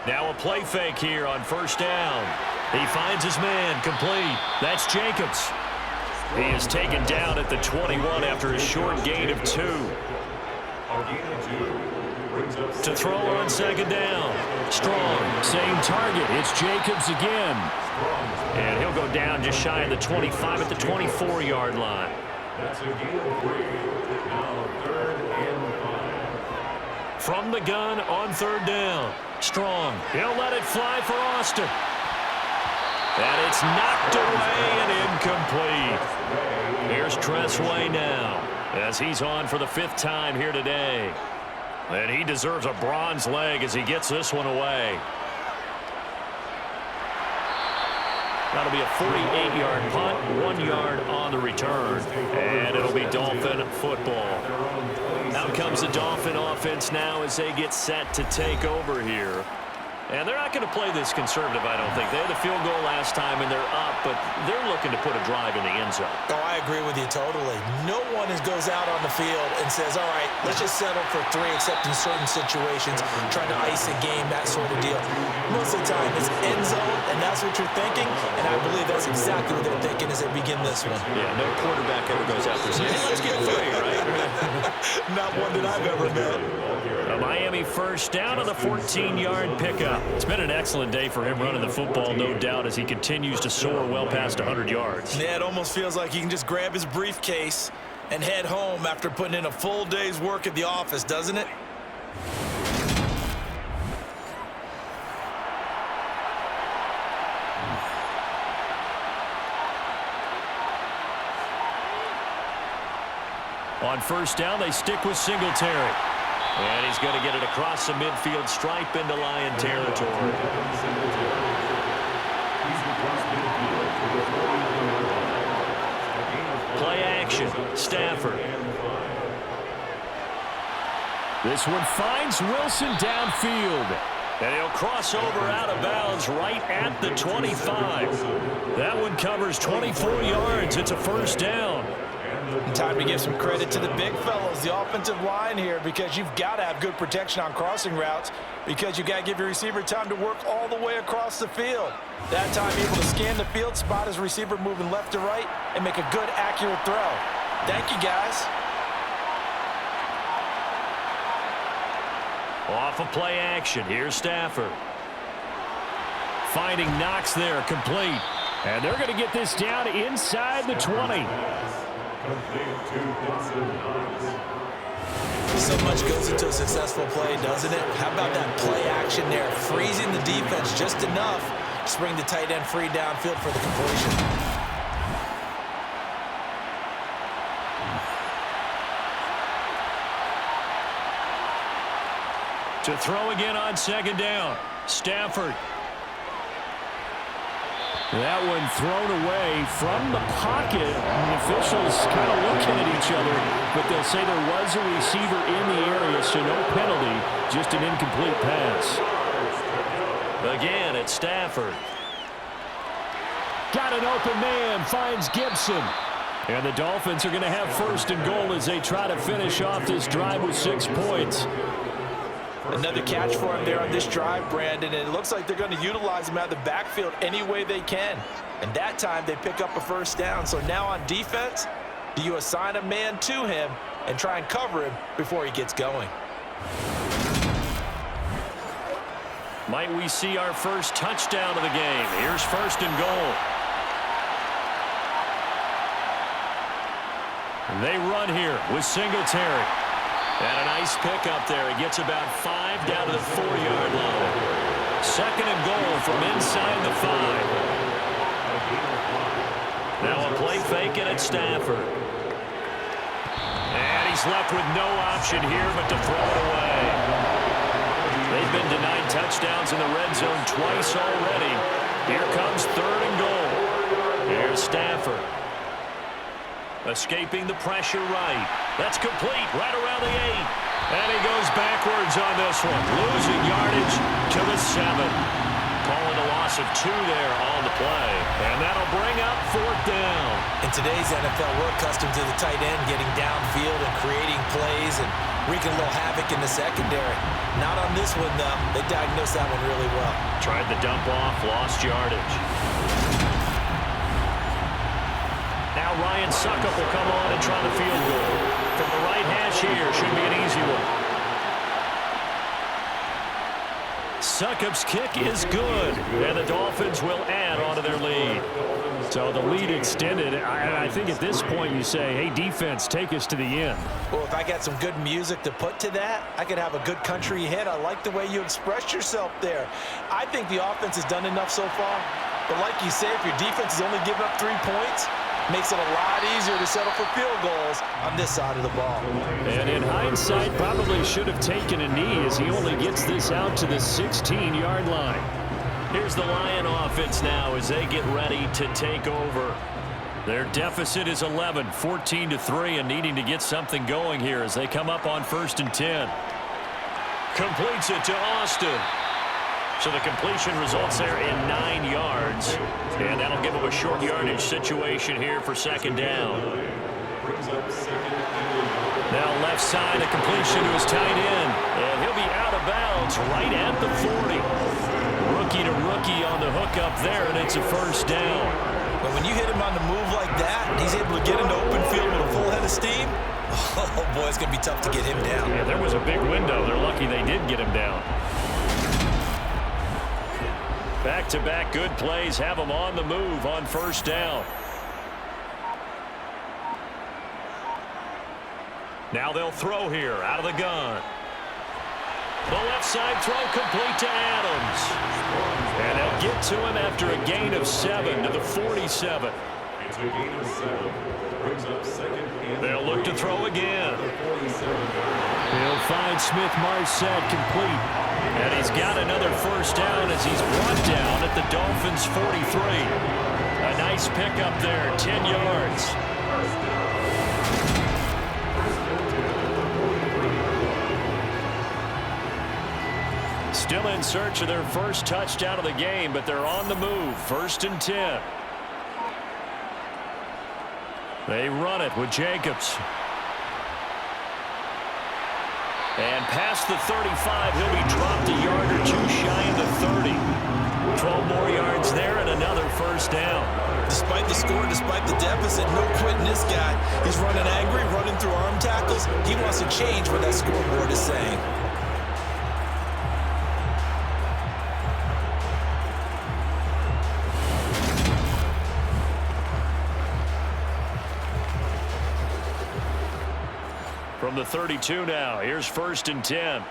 Now a play fake here on 1st down. He finds his man, complete. That's Jacobs. He is taken down at the 21 after a short gain of 2. To throw on 2nd down. Strong, same target. It's Jacobs again. And he'll go down just shy of the 25 at the 24-yard line. That's a gain of 3. Now 3rd and 5. From the gun on 3rd down. Strong. He'll let it fly for Austin. And it's knocked away and incomplete. Here's Tressway now as he's on for the 5th time here today. And he deserves a bronze leg as he gets this one away. That'll be a 48-yard punt, 1 yard on the return. And it'll be Dolphin football. Out comes the Dolphin offense now as they get set to take over here. And they're not going to play this conservative, I don't think. They had the field goal last time, and they're up, but they're looking to put a drive in the end zone. Oh, I agree with you totally. No one goes out on the field and says, all right, let's just settle for 3, except in certain situations, trying to ice a game, that sort of deal. Most of the time, it's end zone, and that's what you're thinking, and I believe that's exactly what they're thinking as they begin this one. Yeah, no quarterback ever goes out there saying, hey, let's get 3, right? Not one that I've ever met. A Miami first down on the 14-yard pickup. It's been an excellent day for him running the football, no doubt, as he continues to soar well past 100 yards. Yeah, it almost feels like he can just grab his briefcase and head home after putting in a full day's work at the office, doesn't it? On first down, they stick with Singletary. And he's going to get it across the midfield stripe into Lion territory. Play action, Stafford. This one finds Wilson downfield. And he'll cross over out of bounds right at the 25. That one covers 24 yards. It's a first down. Time to give some credit to the big fellows, the offensive line here, because you've got to have good protection on crossing routes, because you've got to give your receiver time to work all the way across the field. That time able to scan the field, spot his receiver moving left to right, and make a good, accurate throw. Thank you, guys. Off of play action, here's Stafford. Finding Knox there, complete. And they're going to get this down inside the 20. So much goes into a successful play, doesn't it? How about that play action there, freezing the defense just enough to bring the tight end free downfield for the completion. To throw again on second down, Stafford. That one thrown away from the pocket. The officials kind of looking at each other, but they'll say there was a receiver in the area, so no penalty, just an incomplete pass. Again, it's Stafford. Got an open man, finds Gibson. And the Dolphins are going to have first and goal as they try to finish off this drive with 6 points. Another catch for him there on this drive, Brandon, and it looks like they're going to utilize him out of the backfield any way they can. And that time they pick up a first down. So now on defense, do you assign a man to him and try and cover him before he gets going? Might we see our first touchdown of the game? Here's first and goal. And they run here with Singletary. And a nice pickup there. He gets about 5 down to the 4-yard line. Second and goal from inside the 5. Now a play fake and it's Stafford. And he's left with no option here but to throw it away. They've been denied touchdowns in the red zone twice already. Here comes third and goal. Here's Stafford. Escaping the pressure right. That's complete right around the 8. And he goes backwards on this one. Losing yardage to the 7. Calling a loss of 2 there on the play. And that'll bring up fourth down. In today's NFL, we're accustomed to the tight end getting downfield and creating plays and wreaking a little havoc in the secondary. Not on this one, though. They diagnosed that one really well. Tried the dump off, lost yardage. Now Ryan Suckup will come on and try the field goal. From the right hash here, should be an easy one. Succup's kick is good, and the Dolphins will add on to their lead. So the lead extended. I think at this point you say, hey, defense, take us to the end. Well, if I got some good music to put to that, I could have a good country hit. I like the way you expressed yourself there. I think the offense has done enough so far. But like you say, if your defense is only giving up 3 points, makes it a lot easier to settle for field goals on this side of the ball. And in hindsight, probably should have taken a knee as he only gets this out to the 16-yard line. Here's the Lion offense now as they get ready to take over. Their deficit is 11, 14-3, and needing to get something going here as they come up on 1st and 10. Completes it to Austin. So the completion results there in 9 yards. And that'll give him a short yardage situation here for second down. Now left side, a completion to his tight end. And he'll be out of bounds right at the 40. Rookie to rookie on the hook up there, and it's a first down. But when you hit him on the move like that, and he's able to get into open field with a full head of steam, oh boy, it's going to be tough to get him down. Yeah, there was a big window. They're lucky they did get him down. Back-to-back good plays have him on the move on first down. Now they'll throw here out of the gun. The left side throw complete to Adams. And they'll get to him after a gain of 7 to the 47. It's a gain of 7. Brings up second and They'll look to throw again. 47. He'll find Smith-Marset complete. And he's got another first down as he's brought down at the Dolphins' 43. A nice pickup there, 10 yards. Still in search of their first touchdown of the game, but they're on the move. 1st and 10. They run it with Jacobs. And past the 35, he'll be dropped a yard or two shy of the 30. 12 more yards there and another first down. Despite the score, despite the deficit, no quitting this guy. He's running angry, running through arm tackles. He wants to change what that scoreboard is saying. From the 32 now, here's 1st and 10.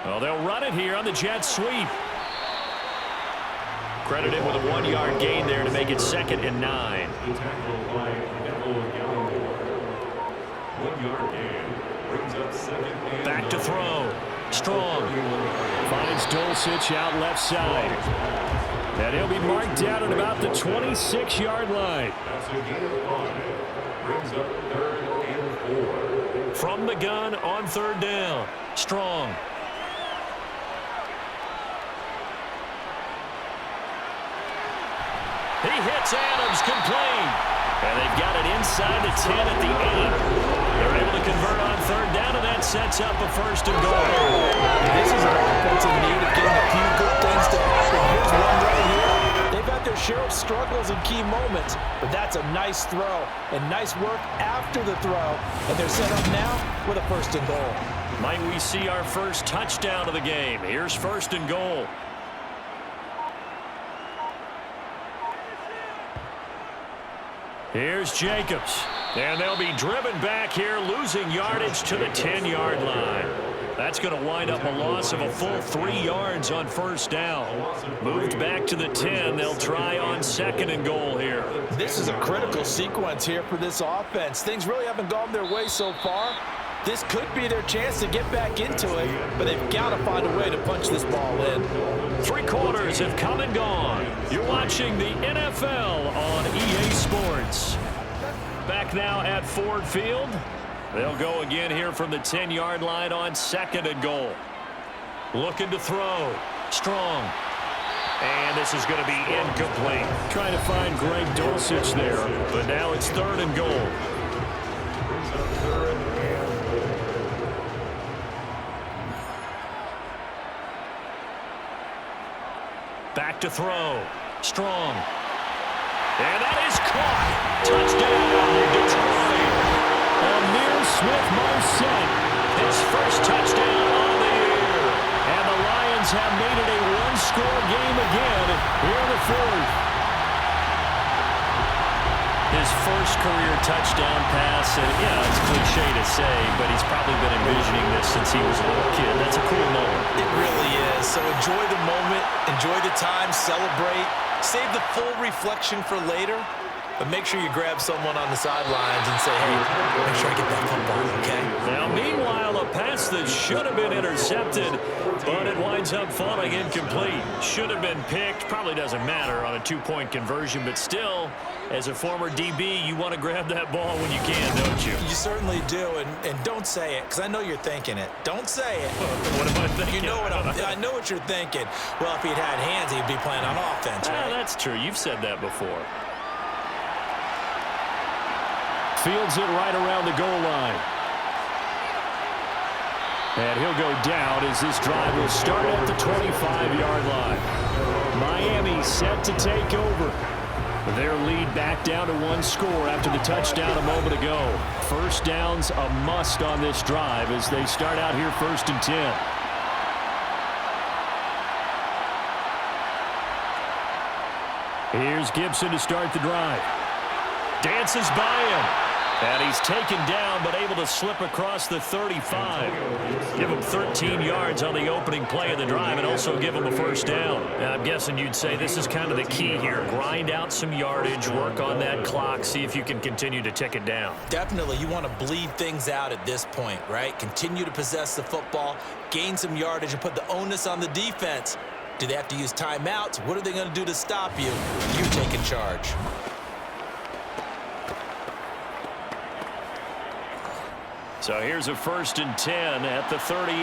Well, they'll run it here on the jet sweep. Credited with a 1-yard gain there to make it 2nd and 9. The tackle by Gallimore. 1-yard gain. Brings up second and Back to throw. Strong. Finds Dulcich out left side. And he'll be marked down at about the 26-yard line. That's a gain of 5. Brings up 3rd and 4. From the gun on 3rd down. Strong. He hits Adams complete. And they've got it inside the 10 at the 8. They're able to convert on 3rd down, and that sets up a 1st and goal. This is an offense in need of getting a few good things to happen. Here's one right here. They've had their share of struggles in key moments, but that's a nice throw and nice work after the throw. And they're set up now with a 1st and goal. Might we see our first touchdown of the game? Here's 1st and goal. Here's Jacobs. And they'll be driven back here, losing yardage to the 10-yard line. That's going to wind up a loss of a full 3 yards on 1st down. Moved back to the 10. They'll try on 2nd and goal here. This is a critical sequence here for this offense. Things really haven't gone their way so far. This could be their chance to get back into it, but they've got to find a way to punch this ball in. 3 quarters have come and gone. You're watching the NFL on EA Sports. Back now at Ford Field. They'll go again here from the 10-yard line on 2nd and goal. Looking to throw. Strong. And this is going to be incomplete. Trying to find Greg Dulcich there, but now it's 3rd and goal. Back to throw. Strong. And that is caught. Touchdown, Detroit. Amir Smith-Marset, his first touchdown on the year. And the Lions have made it a one-score game again here in the 4th. His first career touchdown pass, and yeah, it's cliche to say, but he's probably been envisioning this since he was a little kid. That's a cool moment. It really is. So enjoy the moment, enjoy the time, celebrate. Save the full reflection for later, but make sure you grab someone on the sidelines and say, hey, make sure I get that football, okay? Now, meanwhile, a pass that should have been intercepted, but it winds up falling incomplete. Should have been picked. Probably doesn't matter on a two-point conversion, but still, as a former DB, you want to grab that ball when you can, don't you? You certainly do, and don't say it, because I know you're thinking it. Don't say it. What am I thinking? You know what I know what you're thinking. Well, if he'd had hands, he'd be playing on offense, right? That's true. You've said that before. Fields it right around the goal line. And he'll go down as this drive will start at the 25-yard line. Miami set to take over. Their lead back down to one score after the touchdown a moment ago. First down's a must on this drive as they start out here 1st and 10. Here's Gibson to start the drive. Dances by him. And he's taken down, but able to slip across the 35. Give him 13 yards on the opening play of the drive and also give him a first down. And I'm guessing you'd say this is kind of the key here. Grind out some yardage, work on that clock, see if you can continue to tick it down. Definitely, you want to bleed things out at this point, right? Continue to possess the football, gain some yardage, and put the onus on the defense. Do they have to use timeouts? What are they going to do to stop you? You're taking charge. So here's a 1st and 10 at the 38.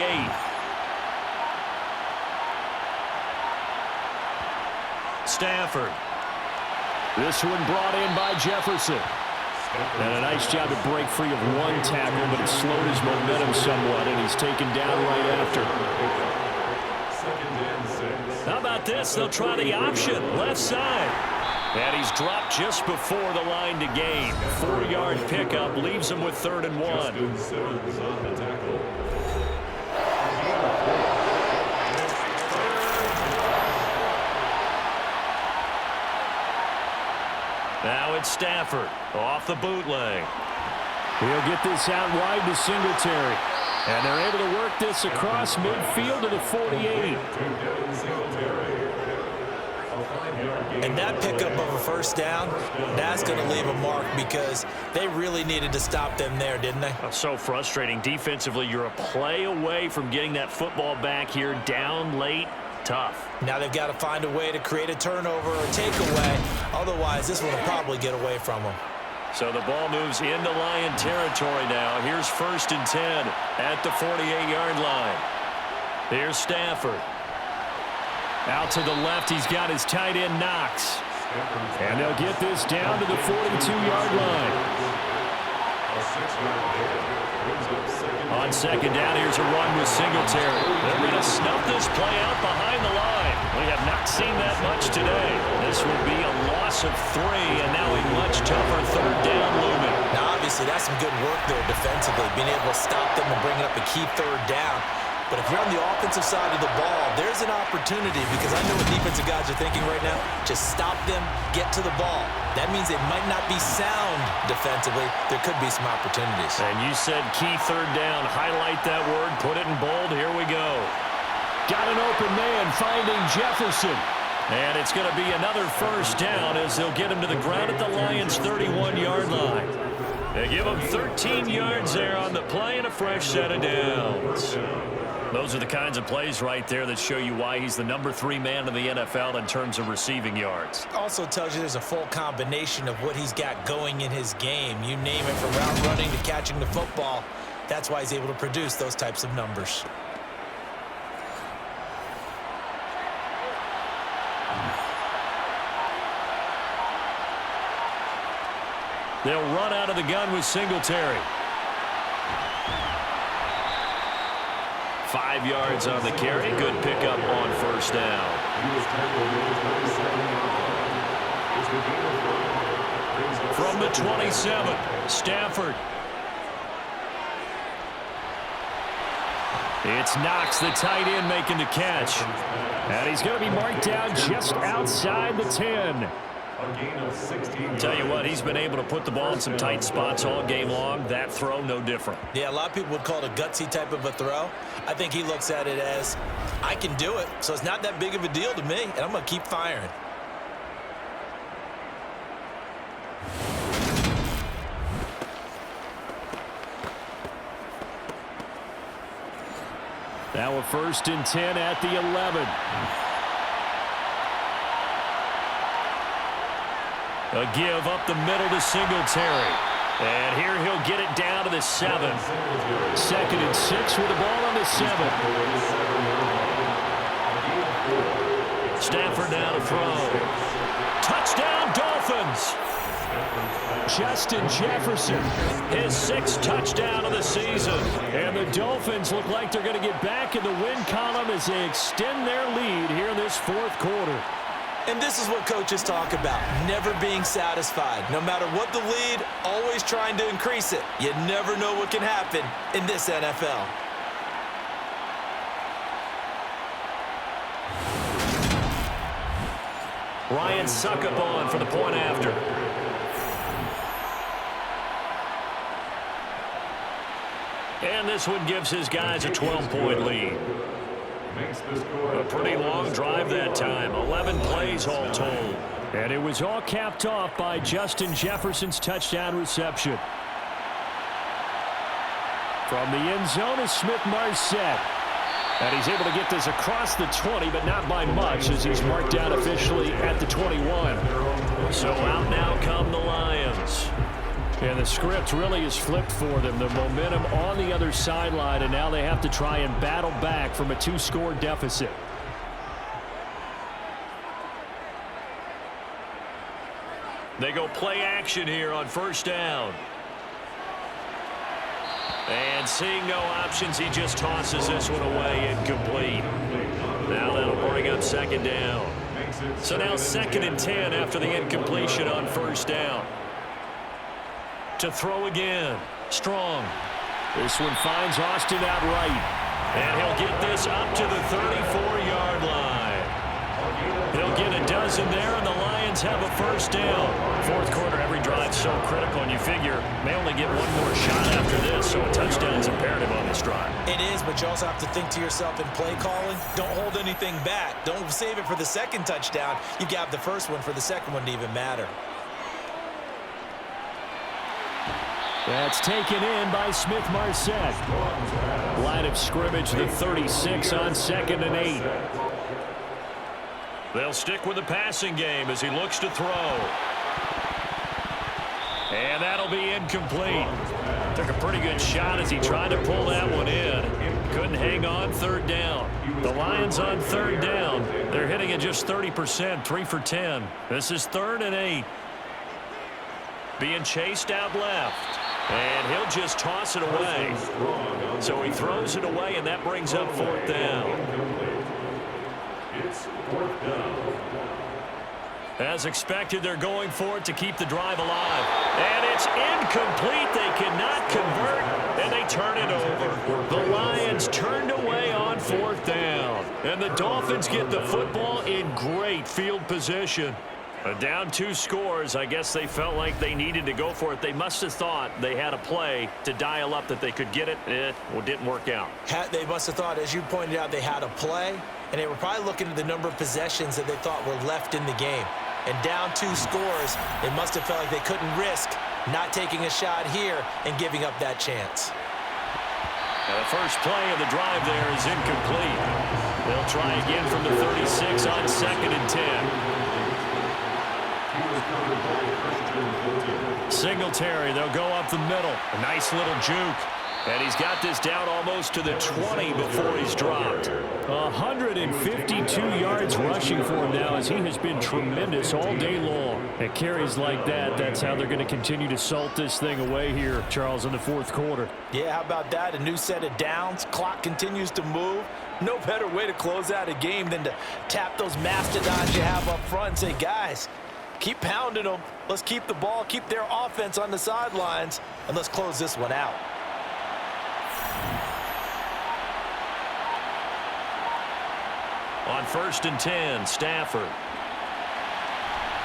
Stafford. This one brought in by Jefferson. And a nice job to break free of one tackle, but it slowed his momentum somewhat, and he's taken down right after. How about this? They'll try the option. Left side. And he's dropped just before the line to gain. 4-yard pickup leaves him with 3rd and 1. Now it's Stafford off the bootleg. He'll get this out wide to Singletary. And they're able to work this across midfield to the 48. And that pickup of a first down, that's going to leave a mark because they really needed to stop them there, didn't they? So frustrating. Defensively, you're a play away from getting that football back here down late. Tough. Now they've got to find a way to create a turnover or takeaway. Otherwise, this one will probably get away from them. So the ball moves into Lion territory now. Here's 1st and 10 at the 48-yard line. Here's Stafford. Out to the left, he's got his tight end, Knox. And they'll get this down to the 42-yard line. On 2nd down, here's a run with Singletary. They're going to snuff this play out behind the line. We have not seen that much today. This will be a loss of 3, and now a much tougher 3rd down looming. Now, obviously, that's some good work there defensively, being able to stop them and bring up a key 3rd down. But if you're on the offensive side of the ball, there's an opportunity because I know what defensive guys are thinking right now. Just stop them, get to the ball. That means they might not be sound defensively. There could be some opportunities. And you said key 3rd down. Highlight that word. Put it in bold. Here we go. Got an open man finding Jefferson. And it's going to be another first down as they'll get him to the ground at the Lions' 31-yard line. They give him 13 yards there on the play and a fresh set of downs. Those are the kinds of plays right there that show you why he's the number 3 man in the NFL in terms of receiving yards. Also tells you there's a full combination of what he's got going in his game. You name it, from route running to catching the football. That's why he's able to produce those types of numbers. They'll run out of the gun with Singletary. 5 yards on the carry. Good pickup on 1st down. From the 27, Stafford. It's Knox, the tight end, making the catch. And he's going to be marked down just outside the 10. Tell you what, he's been able to put the ball in some tight spots all game long. That throw, no different. Yeah, a lot of people would call it a gutsy type of a throw. I think he looks at it as, I can do it, so it's not that big of a deal to me, and I'm going to keep firing. Now a 1st and 10 at the 11. A give up the middle to Singletary. And here he'll get it down to the 7. 2nd and 6 with the ball on the 7. Stafford now to throw. Touchdown, Dolphins! Justin Jefferson, his 6th touchdown of the season. And the Dolphins look like they're going to get back in the win column as they extend their lead here in this 4th quarter. And this is what coaches talk about, never being satisfied. No matter what the lead, always trying to increase it. You never know what can happen in this NFL. Ryan Succop for the point after. And this one gives his guys a 12-point lead. A pretty long drive that time, 11 plays all told. And it was all capped off by Justin Jefferson's touchdown reception. From the end zone is Smith-Marsette. And he's able to get this across the 20, but not by much, as he's marked down officially at the 21. So out now come the Lions. And the script really is flipped for them. The momentum on the other sideline, and now they have to try and battle back from a 2-score deficit. They go play action here on 1st down. And seeing no options, he just tosses this one away incomplete. Now that'll bring up 2nd down. So now 2nd and 10 after the incompletion on 1st down. To throw again. Strong. This one finds Austin outright. And he'll get this up to the 34-yard line. He'll get a dozen there, and the Lions have a 1st down. 4th quarter, every drive so critical, and you figure may only get one more shot after this, so a touchdown's imperative on this drive. It is, but you also have to think to yourself in play calling, don't hold anything back. Don't save it for the 2nd touchdown. You got the 1st one for the 2nd one to even matter. That's taken in by Smith-Marsette. Line of scrimmage, the 36 on 2nd and 8. They'll stick with the passing game as he looks to throw. And that'll be incomplete. Took a pretty good shot as he tried to pull that one in. Couldn't hang on 3rd down. The Lions on 3rd down. They're hitting at just 30%, 3 for 10. This is 3rd and 8. Being chased out left. And he'll just toss it away. So he throws it away, and that brings up 4th down. It's 4th down. As expected, they're going for it to keep the drive alive. And it's incomplete. They cannot convert, and they turn it over. The Lions turned away on 4th down. And the Dolphins get the football in great field position. Down 2 scores, I guess they felt like they needed to go for it. They must have thought they had a play to dial up that they could get it. It didn't work out. They must have thought, as you pointed out, they had a play, and they were probably looking at the number of possessions that they thought were left in the game. And down 2 scores, they must have felt like they couldn't risk not taking a shot here and giving up that chance. Now the first play of the drive there is incomplete. They'll try again from the 36 on 2nd and 10. Singletary, they'll go up the middle. A nice little juke. And he's got this down almost to the 20 before he's dropped. 152 yards rushing for him now, as he has been tremendous all day long. At carries like that, that's how they're going to continue to salt this thing away here, Charles, in the 4th quarter. Yeah, how about that? A new set of downs. Clock continues to move. No better way to close out a game than to tap those mastodons you have up front and say, guys, keep pounding them. Let's keep the ball, keep their offense on the sidelines, and let's close this one out. On 1st and 10, Stafford.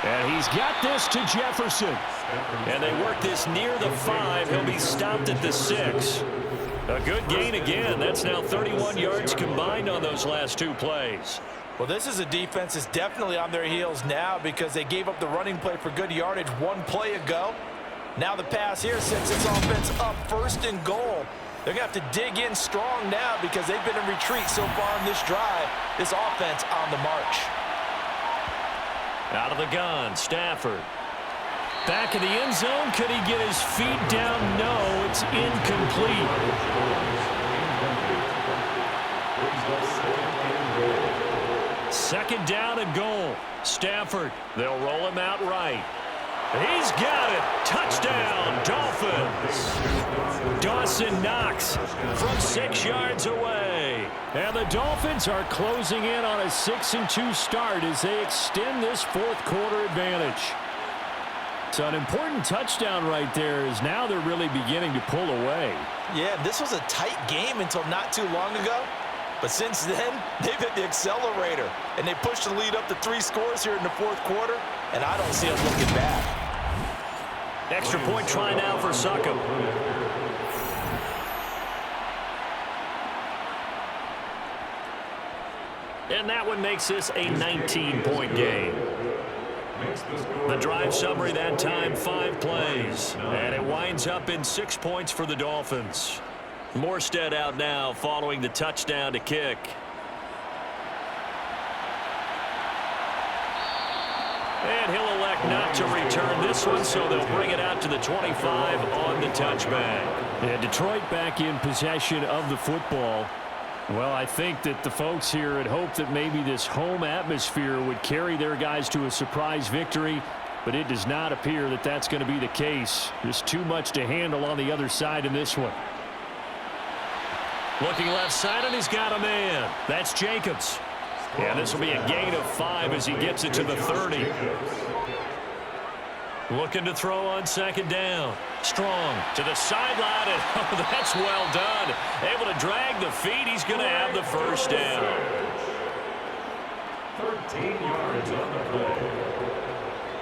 And he's got this to Jefferson. And they work this near the 5. He'll be stopped at the 6. A good gain again. That's now 31 yards combined on those last 2 plays. Well, this is a defense that's definitely on their heels now because they gave up the running play for good yardage 1 play ago. Now the pass here sets its offense up 1st and goal. They're going to have to dig in strong now because they've been in retreat so far in this drive. This offense on the march. Out of the gun, Stafford. Back in the end zone. Could he get his feet down? No, it's incomplete. Second down and goal. Stafford. They'll roll him out right. He's got it. Touchdown, Dolphins. Dawson Knox from 6 yards away. And the Dolphins are closing in on a 6-2 start as they extend this fourth quarter advantage. So an important touchdown right there is now they're really beginning to pull away. Yeah, this was a tight game until not too long ago. But since then, they've hit the accelerator. And they pushed the lead up to 3 scores here in the fourth quarter. And I don't see them looking back. Extra point try now for Succop. And that one makes this a 19-point game. The drive summary that time, 5 plays. And it winds up in 6 points for the Dolphins. Morstead out now following the touchdown to kick. And he'll elect not to return this one, so they'll bring it out to the 25 on the touchback. And Detroit back in possession of the football. Well, I think that the folks here had hoped that maybe this home atmosphere would carry their guys to a surprise victory, but it does not appear that that's going to be the case. There's too much to handle on the other side in this one. Looking left side, and he's got a man. That's Jacobs. And this will be a gain of 5 as he gets it to the 30. Looking to throw on second down. Strong to the sideline, and oh, that's well done. Able to drag the feet. He's going to have the first down. 13 yards on the play.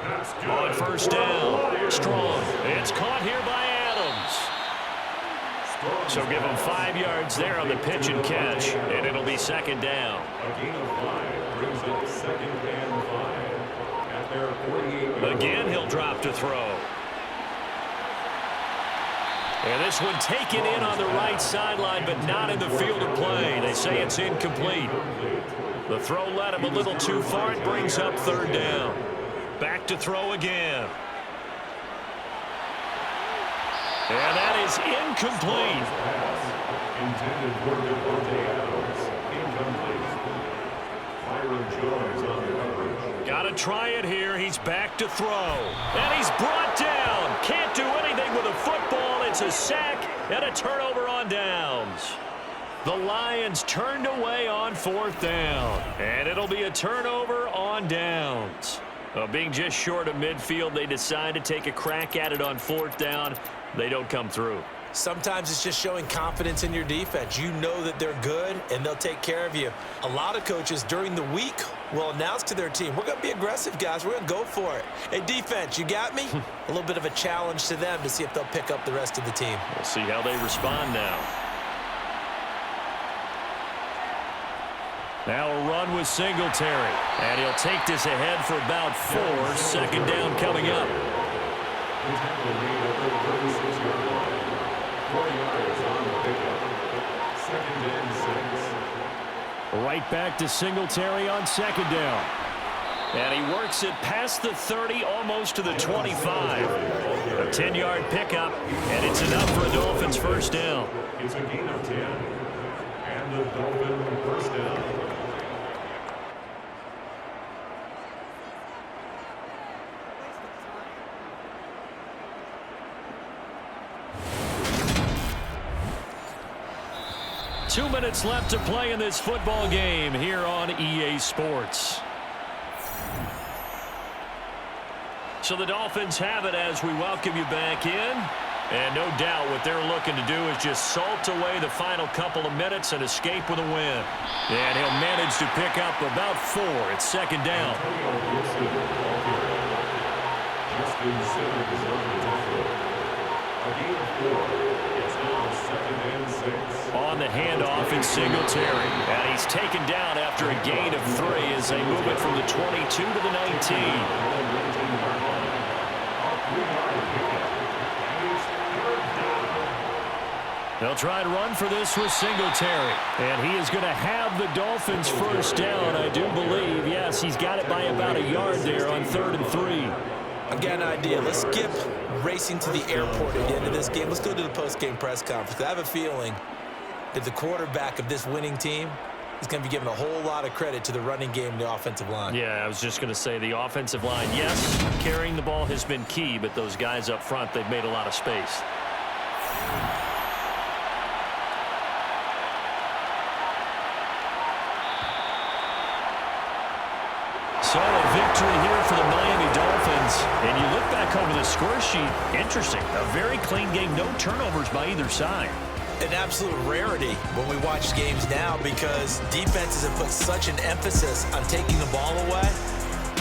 That's good. On first down, Strong. It's caught here by Adams. So give him 5 yards there on the pitch and catch, and it'll be second down. A gain of 5 brings up second and 5 at their 48. Again, he'll drop to throw. And this one taken in on the right sideline, but not in the field of play. They say it's incomplete. The throw led him a little too far. It brings up third down. Back to throw again. And that is incomplete. Intended for Devontae Adams. Incomplete. Byron Jones on the coverage. Got to try it here. He's back to throw. And he's brought down. Can't do anything with a football. It's a sack and a turnover on downs. The Lions turned away on fourth down. And it'll be a turnover on downs. Being just short of midfield, they decide to take a crack at it on fourth down. They don't come through. Sometimes it's just showing confidence in your defense. You know that they're good, and they'll take care of you. A lot of coaches during the week will announce to their team, we're going to be aggressive, guys. We're going to go for it. Hey, defense, you got me? A little bit of a challenge to them to see if they'll pick up the rest of the team. We'll see how they respond now. Now a run with Singletary. And he'll take this ahead for about 4. Second down coming up. Right back to Singletary on second down. And he works it past the 30, almost to the 25. A 10-yard pickup, and it's enough for a Dolphins first down. It's a gain of 10. And the Dolphins first down. Two minutes left to play in this football game here on EA Sports. So the Dolphins have it as we welcome you back in. And no doubt what they're looking to do is just salt away the final couple of minutes and escape with a win. And he'll manage to pick up about 4. It's second down. On the handoff, it's Singletary. And he's taken down after a gain of 3 as they move it from the 22 to the 19. They'll try and run for this with Singletary. And he is going to have the Dolphins first down, I do believe. Yes, he's got it by about a yard there on 3rd and 3. I've got an idea. Let's skip racing to the airport at the end of this game. Let's go to the post-game press conference. I have a feeling that the quarterback of this winning team is going to be giving a whole lot of credit to the running game and the offensive line. Yeah, I was just going to say the offensive line, yes, carrying the ball has been key, but those guys up front, they've made a lot of space. So a victory here for the Miami Dolphins. And you look back over the score sheet, interesting. A very clean game, no turnovers by either side. An absolute rarity when we watch games now because defenses have put such an emphasis on taking the ball away.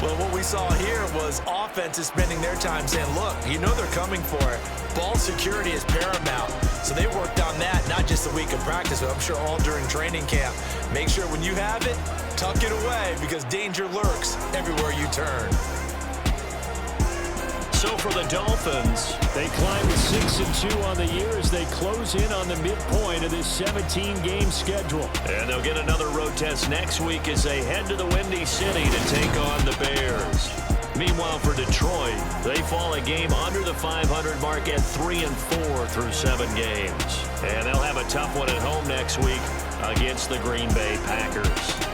Well, what we saw here was offenses spending their time saying, look, you know they're coming for it. Ball security is paramount. So they worked on that, not just a week of practice, but I'm sure all during training camp. Make sure when you have it, tuck it away because danger lurks everywhere you turn. So for the Dolphins, they climb to 6-2 on the year as they close in on the midpoint of this 17-game schedule. And they'll get another road test next week as they head to the Windy City to take on the Bears. Meanwhile, for Detroit, they fall a game under the 500 mark at 3-4 through 7 games. And they'll have a tough one at home next week against the Green Bay Packers.